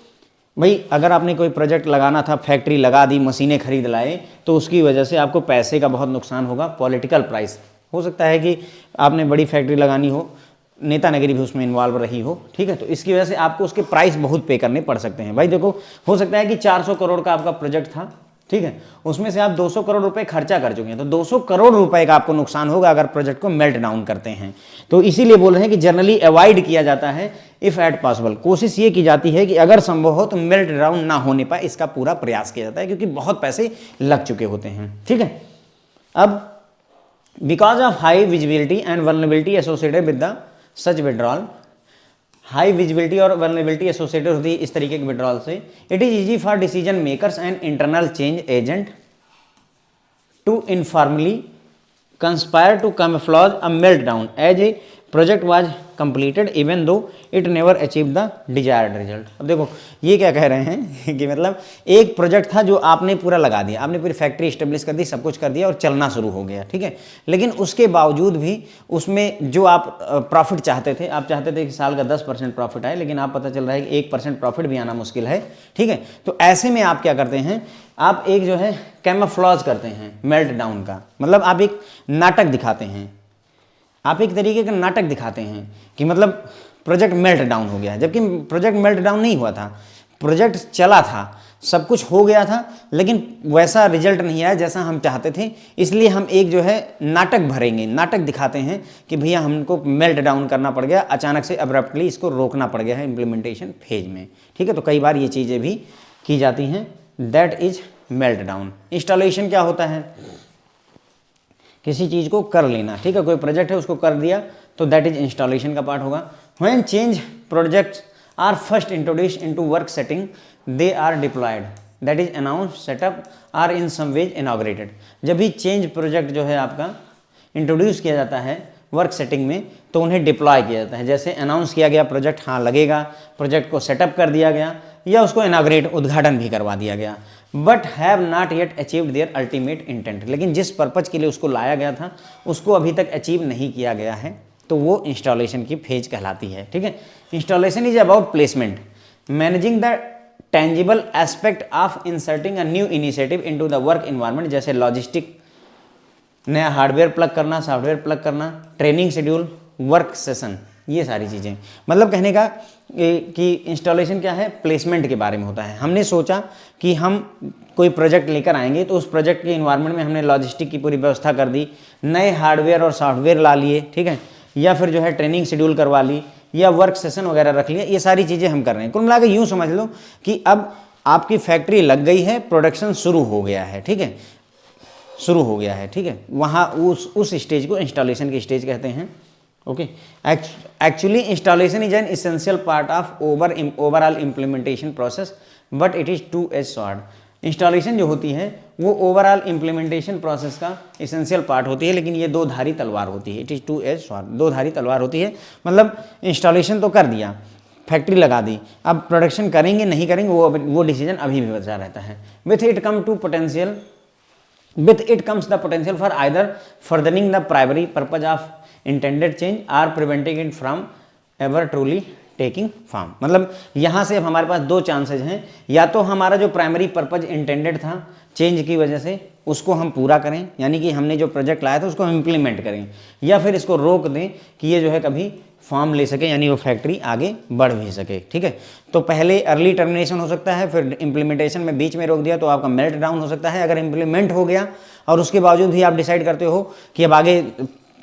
भाई अगर आपने कोई प्रोजेक्ट लगाना था, फैक्ट्री लगा दी, मशीनें खरीद लाए, तो उसकी वजह से आपको पैसे का बहुत नुकसान होगा। पॉलिटिकल प्राइस, हो सकता है कि आपने बड़ी फैक्ट्री लगानी हो, नेता नगरी भी उसमें इन्वॉल्व रही हो, ठीक है, तो इसकी वजह से आपको उसके प्राइस बहुत पे करने पड़ सकते हैं। भाई देखो, हो सकता है कि 400 करोड़ का आपका प्रोजेक्ट था, ठीक है, उसमें से आप 200 करोड़ रुपए खर्चा कर चुके हैं, तो 200 करोड़ रुपए का आपको नुकसान होगा अगर प्रोजेक्ट को मेल्ट डाउन करते हैं। तो इसीलिए बोल रहे हैं कि जनरली अवॉइड किया जाता है, इफ एट पॉसिबल, कोशिश ये की जाती है कि अगर संभव हो तो मेल्ट डाउन ना होने पाए, इसका पूरा प्रयास किया जाता है, क्योंकि बहुत पैसे लग चुके होते हैं। ठीक है, अब because of high visibility and vulnerability associated with the such withdrawal, high visibility और वल्नरेबिलिटी एसोसिएटेड होती है इस तरीके के विड्रॉल से, it is easy for decision makers and internal change agent to informally conspire to camouflage a meltdown as a project was completed even though it never achieve the desired result. अब देखो ये क्या कह रहे हैं कि मतलब एक प्रोजेक्ट था जो आपने पूरा लगा दिया, आपने पूरी फैक्ट्री इस्टेब्लिश कर दी, सब कुछ कर दिया और चलना शुरू हो गया, ठीक है, लेकिन उसके बावजूद भी उसमें जो आप प्रॉफिट चाहते थे, आप चाहते थे कि साल का 10% प्रॉफिट आए, लेकिन आप पता चल रहा है कि 1% प्रॉफिट भी आना मुश्किल है। ठीक है, तो ऐसे में आप क्या करते हैं, आप एक जो है कैमोफ्लेज करते हैं मेल्ट डाउन का, मतलब आप एक नाटक दिखाते हैं, आप एक तरीके का नाटक दिखाते हैं कि मतलब प्रोजेक्ट मेल्ट डाउन हो गया है, जबकि प्रोजेक्ट मेल्ट डाउन नहीं हुआ था, प्रोजेक्ट चला था, सब कुछ हो गया था, लेकिन वैसा रिजल्ट नहीं आया जैसा हम चाहते थे। इसलिए हम एक जो है नाटक भरेंगे, नाटक दिखाते हैं कि भैया हमको मेल्ट डाउन करना पड़ गया, अचानक से अब्रप्टली इसको रोकना पड़ गया है इम्प्लीमेंटेशन फेज में। ठीक है, तो कई बार ये चीज़ें भी की जाती हैं, that is melt down. Installation क्या होता है, किसी चीज़ को कर लेना, ठीक है, कोई प्रोजेक्ट है उसको कर दिया, तो दैट इज इंस्टॉलेशन का पार्ट होगा। When change projects are first introduce into work setting they are deployed, that is announce setup or in some ways inaugurated. जब भी चेंज प्रोजेक्ट जो है आपका इंट्रोड्यूस किया जाता है वर्क सेटिंग में, तो उन्हें डिप्लॉय किया जाता है। जैसे अनाउंस किया गया प्रोजेक्ट, हाँ लगेगा, प्रोजेक्ट को सेटअप कर दिया गया या उसको इनॉग्रेट, उद्घाटन भी करवा दिया गया, but have not yet achieved their ultimate intent, लेकिन जिस पर्पज के लिए उसको लाया गया था उसको अभी तक अचीव नहीं किया गया है, तो वो इंस्टॉलेशन की फेज कहलाती है। ठीक है, installation is about placement, managing the tangible aspect of inserting a new initiative into the work environment, जैसे लॉजिस्टिक नया हार्डवेयर प्लग करना, सॉफ्टवेयर प्लग करना, ट्रेनिंग शेड्यूल, वर्क सेशन, ये सारी चीज़ें। मतलब कहने का कि इंस्टॉलेशन क्या है, प्लेसमेंट के बारे में होता है। हमने सोचा कि हम कोई प्रोजेक्ट लेकर आएंगे तो उस प्रोजेक्ट के इन्वायरमेंट में हमने लॉजिस्टिक की पूरी व्यवस्था कर दी, नए हार्डवेयर और सॉफ्टवेयर ला लिए, ठीक है, या फिर जो है ट्रेनिंग शेड्यूल करवा ली, या वर्क सेशन वगैरह रख लिया। ये सारी चीज़ें हम कर रहे हैं। कुल मिला के यूँ समझ लो कि अब आपकी फैक्ट्री लग गई है, प्रोडक्शन शुरू हो गया है, ठीक है, शुरू हो गया है, ठीक है। वहाँ उस स्टेज को इंस्टॉलेशन की स्टेज कहते हैं। Okay, actually installation is an essential part of overall implementation process but it is two edge sword. Installation जो होती है वो ओवरऑल इम्प्लीमेंटेशन प्रोसेस का इसेंशियल पार्ट होती है, लेकिन ये दो धारी तलवार होती है। It is two edge sword, दो धारी तलवार होती है। मतलब इंस्टॉलेशन तो कर दिया, फैक्ट्री लगा दी, अब प्रोडक्शन करेंगे नहीं करेंगे वो डिसीजन अभी भी बचा रहता है। With it comes the potential for either furthering the primary purpose of intended change or preventing it from ever truly taking form. मतलब यहाँ से अब हमारे पास दो चांसेज हैं, या तो हमारा जो प्राइमरी पर्पज इंटेंडेड था चेंज की वजह से उसको हम पूरा करें, यानी कि हमने जो प्रोजेक्ट लाया था उसको हम इम्प्लीमेंट करें, या फिर इसको रोक दें कि ये जो है कभी फॉर्म ले सके, यानी वो फैक्ट्री आगे बढ़ भी सके, ठीक है। तो पहले अर्ली टर्मिनेशन हो सकता है, फिर इम्प्लीमेंटेशन में बीच में रोक दिया तो आपका मेल्ट डाउन हो सकता है। अगर इम्प्लीमेंट हो गया और उसके बावजूद भी आप डिसाइड करते हो कि अब आगे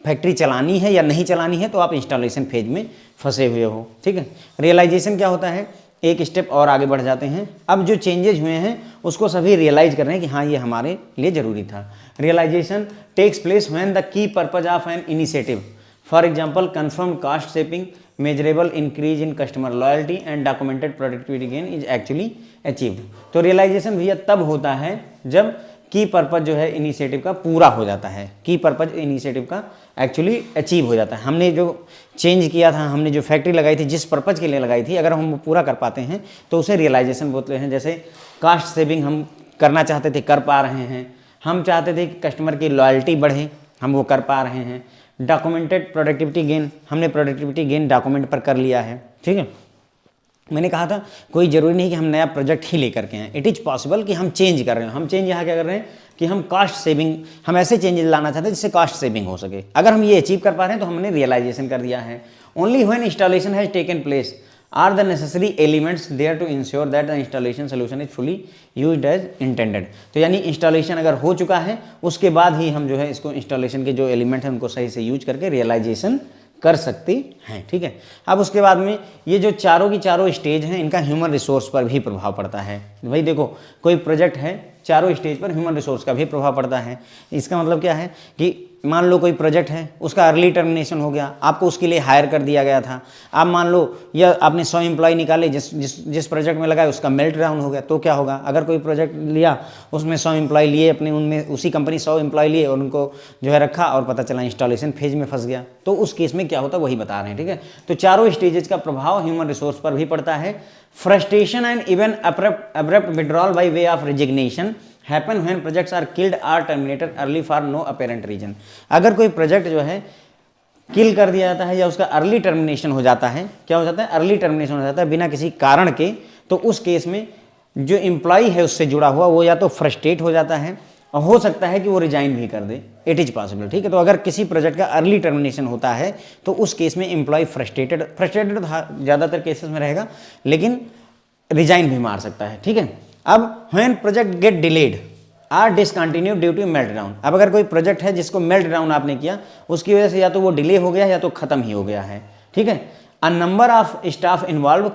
फैक्ट्री चलानी है या नहीं चलानी है, तो आप इंस्टॉलेशन फेज में फंसे हुए हो, ठीक है। रियलाइजेशन क्या होता है, एक स्टेप और आगे बढ़ जाते हैं। अब जो चेंजेज हुए हैं उसको सभी रियलाइज कर रहे हैं कि हाँ ये हमारे लिए ज़रूरी था। Realisation takes place when the key purpose of an initiative, for example confirm cost saving, measurable increase in customer loyalty and documented productivity gain is actually achieved. तो रियलाइजेशन भैया तब होता है जब की पर्पज जो है इनिशिएटिव का पूरा हो जाता है, की पर्पज इनिशिएटिव का एक्चुअली अचीव हो जाता है। हमने जो चेंज किया था, हमने जो फैक्ट्री लगाई थी, जिस पर्पज के लिए लगाई थी, अगर हम वो पूरा कर पाते हैं तो उसे रियलाइजेशन बोलते हैं। जैसे कास्ट सेविंग हम करना चाहते थे, कर पा रहे हैं। हम चाहते थे कि कस्टमर की लॉयल्टी बढ़े, हम वो कर पा रहे हैं। डॉक्यूमेंटेड प्रोडक्टिविटी गेन, हमने प्रोडक्टिविटी गेन डॉक्यूमेंट पर कर लिया है, ठीक है। मैंने कहा था कोई ज़रूरी नहीं कि हम नया प्रोजेक्ट ही लेकर के आएँ, इट इज़ पॉसिबल कि हम चेंज कर रहे हैं। हम चेंज यहाँ क्या कर रहे हैं कि हम कास्ट सेविंग, हम ऐसे चेंजेस लाना चाहते हैं जिससे कास्ट सेविंग हो सके। अगर हम ये अचीव कर पा रहे हैं तो हमने रियलाइजेशन कर दिया है। Only when installation has taken place or the necessary elements there to ensure that the installation solution is fully used as intended. तो यानी इंस्टॉलेशन अगर हो चुका है उसके बाद ही हम जो है इसको इंस्टॉलेशन के जो एलिमेंट हैं उनको सही से यूज करके रियलाइजेशन कर सकते हैं, ठीक है। अब उसके बाद में ये जो चारों की चारों स्टेज हैं इनका ह्यूमन रिसोर्स पर भी प्रभाव पड़ता है। भाई देखो कोई प्रोजेक्ट है, चारों स्टेज पर ह्यूमन रिसोर्स का भी प्रभाव पड़ता है। इसका मतलब क्या है कि मान लो कोई प्रोजेक्ट है, उसका अर्ली टर्मिनेशन हो गया, आपको उसके लिए हायर कर दिया गया था। आप मान लो या आपने 100 एम्प्लॉय निकाले, जिस प्रोजेक्ट में लगाए उसका मेल्ट डाउन हो गया, तो क्या होगा। अगर कोई प्रोजेक्ट लिया उसमें 100 एम्प्लॉय लिए, अपने उनमें उसी कंपनी 100 एम्प्लॉय लिए और उनको जो है रखा और पता चला इंस्टॉलेशन फेज में फंस गया, तो उस केस में क्या होता है वही बता रहे हैं, ठीक है। तो चारों स्टेजेस का प्रभाव ह्यूमन रिसोर्स पर भी पड़ता है। Frustration and even abrupt withdrawal by way of resignation happen when projects are killed or terminated early for no apparent reason. अगर कोई प्रोजेक्ट जो है किल कर दिया जाता है या उसका अर्ली टर्मिनेशन हो जाता है, क्या हो जाता है, अर्ली टर्मिनेशन हो जाता है बिना किसी कारण के, तो उस केस में जो एम्प्लॉय है उससे जुड़ा हुआ वो या तो फ्रस्ट्रेट हो जाता है और हो सकता है कि वो रिजाइन भी कर दे, इट इज़ पॉसिबल, ठीक है। तो अगर किसी प्रोजेक्ट का अर्ली टर्मिनेशन होता है तो उस केस में एम्प्लॉय फ्रस्ट्रेटेड ज़्यादातर केसेस में रहेगा, लेकिन रिजाइन भी मार सकता है, ठीक है। अब when project get delayed or discontinued due to melt down. अब अगर कोई प्रोजेक्ट है जिसको मेल्ट डाउन आपने किया, उसकी वजह से या तो वो डिले हो गया या तो खत्म ही हो गया है, ठीक है। A number of staff involve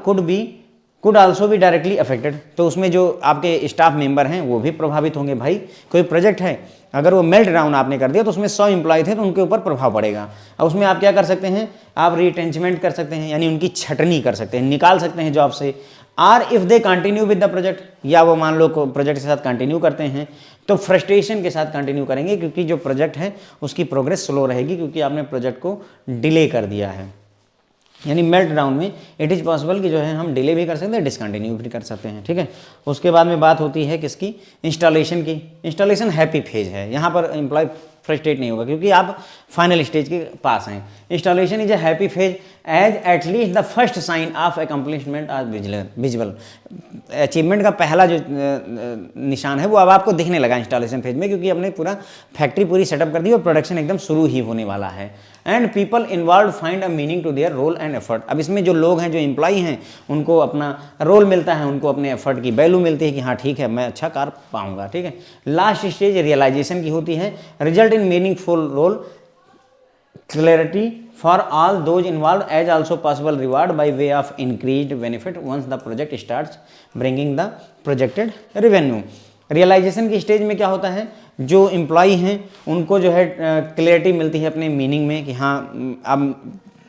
could also be directly affected. तो उसमें जो आपके स्टाफ मेंबर हैं वो भी प्रभावित होंगे। भाई कोई प्रोजेक्ट है, अगर वो मेल्ट डाउन आपने कर दिया तो उसमें 100 एम्प्लॉय थे तो उनके ऊपर प्रभाव पड़ेगा। अब उसमें आप क्या कर सकते हैं, आप रिटेंचमेंट कर सकते हैं, यानी उनकी छटनी कर सकते हैं, निकाल सकते हैं जॉब से। Or if they continue with the project, या वो मान लो प्रोजेक्ट के साथ कंटिन्यू करते हैं तो फ्रस्ट्रेशन के साथ कंटिन्यू करेंगे, क्योंकि जो प्रोजेक्ट है उसकी प्रोग्रेस स्लो रहेगी क्योंकि आपने प्रोजेक्ट को डिले कर दिया है। यानी मेल्ट डाउन में इट इज़ पॉसिबल कि जो है हम डिले भी कर सकते हैं, डिसकंटिन्यू भी कर सकते हैं, ठीक है। उसके बाद में बात होती है किसकी, इंस्टॉलेशन की। इंस्टॉलेशन हैप्पी फेज है, यहाँ पर एम्प्लॉय फ्रस्ट्रेट नहीं होगा, क्योंकि आप फाइनल स्टेज के पास हैं। Installation is a happy phase as at least the first sign of accomplishment as visual. Achievement का पहला जो निशान है वो अब आपको दिखने लगा इंस्टॉलेशन फेज में, क्योंकि हमने पूरा फैक्ट्री पूरी सेटअप कर दी और प्रोडक्शन एकदम शुरू ही होने वाला है। And people involve find a meaning to their role and effort. अब इसमें जो लोग हैं, जो एम्प्लॉई हैं, उनको अपना रोल मिलता है, उनको अपने एफर्ट की वैल्यू मिलती है कि हाँ ठीक है मैं अच्छा कर पाऊंगा, ठीक है। लास्ट स्टेज रियलाइजेशन की होती है, result in meaningful role clarity for all those involve as also possible reward by way of increased benefit once the project starts bringing the projected revenue. Realization की स्टेज में क्या होता है, जो employee हैं उनको जो है क्लैरिटी मिलती है अपने मीनिंग में कि हाँ अब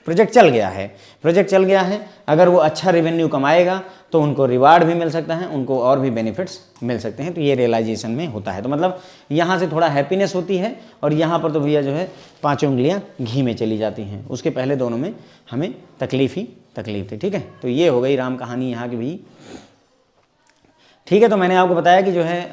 प्रोजेक्ट चल गया है, प्रोजेक्ट चल गया है। अगर वो अच्छा रेवेन्यू कमाएगा तो उनको रिवार्ड भी मिल सकता है, उनको और भी बेनिफिट्स मिल सकते हैं। तो ये रियलाइजेशन में होता है। तो मतलब यहाँ से थोड़ा हैप्पीनेस होती है और यहाँ पर तो भैया जो है 5 उंगलियाँ घी में चली जाती हैं। उसके पहले दोनों में हमें तकलीफ ही तकलीफ थी, ठीक है। तो ये हो गई राम कहानी यहाँ की भी, ठीक है। तो मैंने आपको बताया कि जो है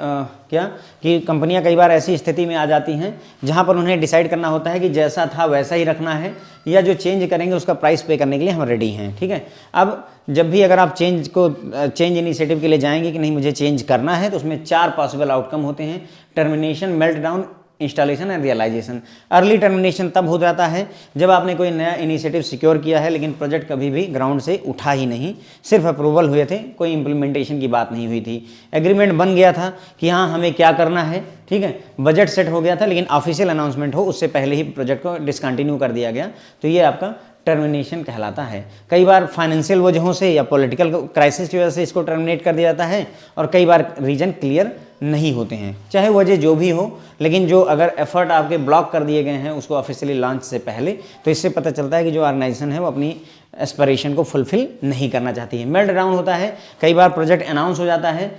क्या कि कंपनियां कई बार ऐसी स्थिति में आ जाती हैं जहां पर उन्हें डिसाइड करना होता है कि जैसा था वैसा ही रखना है या जो चेंज करेंगे उसका प्राइस पे करने के लिए हम रेडी हैं, ठीक है। अब जब भी अगर आप चेंज इनिशिएटिव के लिए जाएंगे कि नहीं मुझे चेंज करना है, तो उसमें 4 पॉसिबल आउटकम होते हैं, termination, melt down, installation and realization. Early termination तब हो जाता है जब आपने कोई नया इनिशिएटिव सिक्योर किया है लेकिन प्रोजेक्ट कभी भी ग्राउंड से उठा ही नहीं, सिर्फ अप्रूवल हुए थे, कोई इंप्लीमेंटेशन की बात नहीं हुई थी। एग्रीमेंट बन गया था कि हाँ हमें क्या करना है, ठीक है, बजट सेट हो गया था लेकिन ऑफिशियल अनाउंसमेंट हो उससे पहले ही प्रोजेक्ट को डिसकंटिन्यू कर दिया गया, तो ये आपका टर्मिनेशन कहलाता है। कई बार फाइनेंशियल वजहों से या पॉलिटिकल क्राइसिस की वजह से इसको टर्मिनेट कर दिया जाता है और कई बार रीजन क्लियर नहीं होते हैं, चाहे वजह जो भी हो, लेकिन जो अगर एफर्ट आपके ब्लॉक कर दिए गए हैं उसको ऑफिशियली लॉन्च से पहले, तो इससे पता चलता है कि जो ऑर्गेनाइजेशन है वो अपनी एस्पिरेशन को फुलफिल नहीं करना चाहती है। मेल्ट डाउन होता है, कई बार प्रोजेक्ट अनाउंस हो जाता है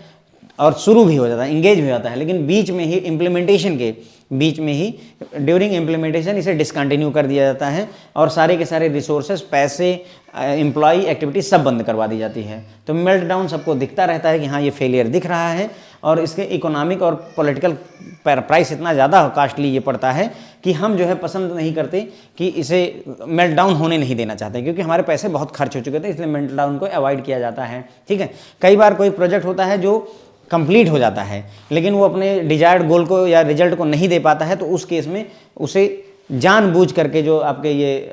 और शुरू भी हो जाता है, इंगेज हो जाता है, लेकिन बीच में ही इम्प्लीमेंटेशन के बीच में ही ड्यूरिंग इम्प्लीमेंटेशन इसे डिसकंटिन्यू कर दिया जाता है और सारे के सारे रिसोर्सेज, पैसे, एम्प्लॉई, एक्टिविटी सब बंद करवा दी जाती है। तो मेल्ट डाउन सबको दिखता रहता है कि हाँ ये फेलियर दिख रहा है और इसके इकोनॉमिक और पॉलिटिकल प्राइस इतना ज़्यादा कॉस्टली ये पड़ता है कि हम जो है पसंद नहीं करते कि इसे मेल्ट डाउन होने नहीं देना चाहते, क्योंकि हमारे पैसे बहुत खर्च हो चुके थे, इसलिए मेल्ट डाउन को अवॉइड किया जाता है, ठीक है। कई बार कोई प्रोजेक्ट होता है जो कंप्लीट हो जाता है लेकिन वो अपने डिजायर्ड गोल को या रिजल्ट को नहीं दे पाता है, तो उस केस में उसे जानबूझ करके जो आपके ये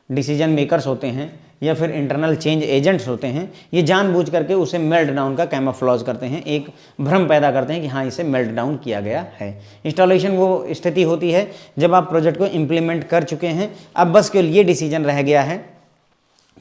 डिसीजन मेकर्स होते हैं या फिर इंटरनल चेंज एजेंट्स होते हैं, ये जानबूझ करके उसे मेल्ट डाउन का कैमोफ्लेज करते हैं, एक भ्रम पैदा करते हैं कि हाँ इसे मेल्ट डाउन किया गया है। इंस्टॉलेशन वो स्थिति होती है जब आप प्रोजेक्ट को इम्प्लीमेंट कर चुके हैं, अब बस केवल ये डिसीजन रह गया है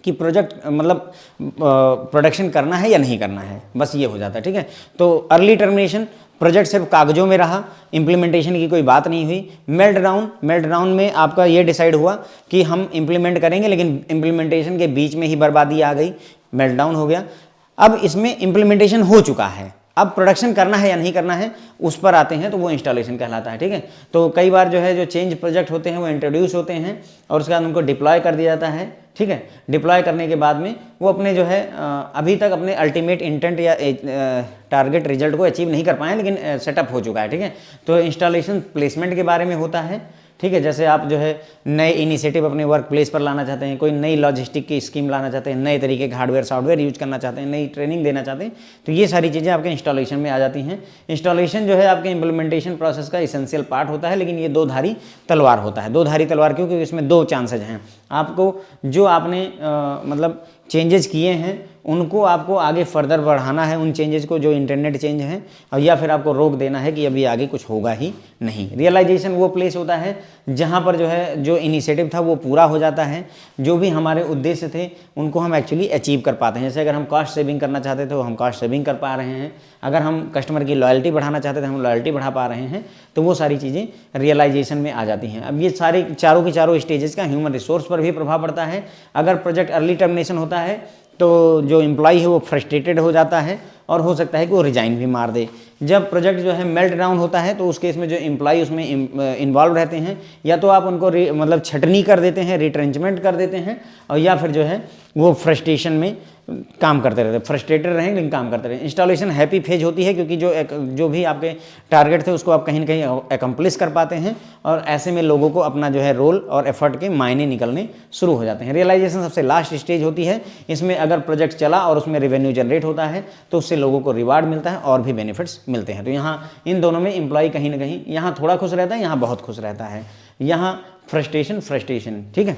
कि प्रोजेक्ट मतलब प्रोडक्शन करना है या नहीं करना है, बस ये हो जाता है, ठीक है। तो अर्ली टर्मिनेशन, प्रोजेक्ट सिर्फ कागजों में रहा, इम्प्लीमेंटेशन की कोई बात नहीं हुई। मेल्ट डाउन में आपका ये डिसाइड हुआ कि हम इम्प्लीमेंट करेंगे लेकिन इम्प्लीमेंटेशन के बीच में ही बर्बादी आ गई, मेल्ट डाउन हो गया। अब इसमें इम्प्लीमेंटेशन हो चुका है, अब प्रोडक्शन करना है या नहीं करना है उस पर आते हैं, तो वो इंस्टॉलेशन कहलाता है, ठीक है। तो कई बार जो है जो चेंज प्रोजेक्ट होते हैं वो इंट्रोड्यूस होते हैं और उसके बाद उनको डिप्लॉय कर दिया जाता है, ठीक है। डिप्लॉय करने के बाद में वो अपने जो है अभी तक अपने अल्टीमेट इंटेंट या टारगेट रिजल्ट को अचीव नहीं कर पाए लेकिन सेटअप हो चुका है, ठीक है। तो इंस्टॉलेशन प्लेसमेंट के बारे में होता है, ठीक है। जैसे आप जो है नए इनिशिएटिव अपने वर्क प्लेस पर लाना चाहते हैं, कोई नई लॉजिस्टिक की स्कीम लाना चाहते हैं, नए तरीके के हार्डवेयर सॉफ्टवेयर यूज करना चाहते हैं, नई ट्रेनिंग देना चाहते हैं, तो ये सारी चीज़ें आपके इंस्टॉलेशन में आ जाती हैं। इंस्टॉलेशन जो है आपके इम्प्लीमेंटेशन प्रोसेस का इसेंशियल पार्ट होता है, लेकिन ये 2 धारी तलवार होता है। 2 धारी तलवार क्योंकि इसमें 2 चांसेज हैं, आपको जो आपने मतलब चेंजेस किए हैं उनको आपको आगे फर्दर बढ़ाना है, उन चेंजेस को जो इंटरनेट चेंज हैं, और या फिर आपको रोक देना है कि अभी आगे कुछ होगा ही नहीं। रियलाइजेशन वो प्लेस होता है जहाँ पर जो है जो इनिशिएटिव था वो पूरा हो जाता है, जो भी हमारे उद्देश्य थे उनको हम एक्चुअली अचीव कर पाते हैं। जैसे अगर हम कॉस्ट सेविंग करना चाहते थे तो हम कॉस्ट सेविंग कर पा रहे हैं, अगर हम कस्टमर की लॉयल्टी बढ़ाना चाहते थे हम लॉयल्टी बढ़ा पा रहे हैं, तो वो सारी चीज़ें रियलाइजेशन में आ जाती हैं। अब ये सारे चारों की चारों स्टेजेस का ह्यूमन रिसोर्स पर भी प्रभाव पड़ता है। अगर प्रोजेक्ट अर्ली टर्मिनेशन होता है तो जो एम्प्लॉय है वो फ्रस्ट्रेटेड हो जाता है और हो सकता है कि वो रिजाइन भी मार दे। जब प्रोजेक्ट जो है मेल्ट डाउन होता है तो उस केस में जो एम्प्लॉय उसमें इन्वॉल्व रहते हैं, या तो आप उनको मतलब छटनी कर देते हैं, रिट्रेंचमेंट कर देते हैं, और या फिर जो है वो फ्रस्ट्रेशन में काम करते रहते, फ्रस्ट्रेटेड रहेंगे लेकिन काम करते रहेंगे। इंस्टॉलेशन हैप्पी फेज होती है क्योंकि जो भी आपके टारगेट थे उसको आप कहीं ना कहीं एकम्प्लिश कर पाते हैं, और ऐसे में लोगों को अपना जो है रोल और एफर्ट के मायने निकलने शुरू हो जाते हैं। रियलाइजेशन सबसे लास्ट स्टेज होती है, इसमें अगर प्रोजेक्ट चला और उसमें रेवेन्यू जनरेट होता है तो उससे लोगों को रिवार्ड मिलता है और भी बेनिफिट्स मिलते हैं। तो यहाँ इन दोनों में एम्प्लॉय कहीं ना कहीं यहाँ थोड़ा खुश रहता है, यहाँ बहुत खुश रहता है। यहाँ फ्रस्ट्रेशन, ठीक है,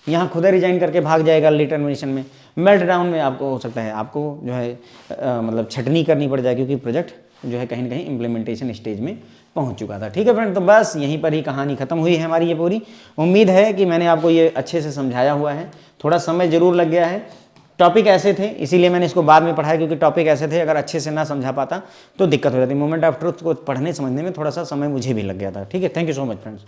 यहाँ खुद रिजाइन करके भाग जाएगा अर्ली टर्मिनेशन में। मेल्ट डाउन में आपको हो सकता है आपको जो है मतलब छटनी करनी पड़ जाए क्योंकि प्रोजेक्ट जो है कहीं ना कहीं इम्प्लीमेंटेशन स्टेज में पहुंच चुका था। ठीक है फ्रेंड, तो बस यहीं पर ही कहानी खत्म हुई है हमारी ये पूरी। उम्मीद है कि मैंने आपको ये अच्छे से समझाया हुआ है। थोड़ा समय जरूर लग गया है, टॉपिक ऐसे थे इसीलिए मैंने इसको बाद में पढ़ाया, क्योंकि टॉपिक ऐसे थे अगर अच्छे से ना समझा पाता तो दिक्कत हो जाती। मोमेंट ऑफ ट्रुथ को पढ़ने समझने में थोड़ा सा समय मुझे भी लग गया था। ठीक है, thank you so much friends.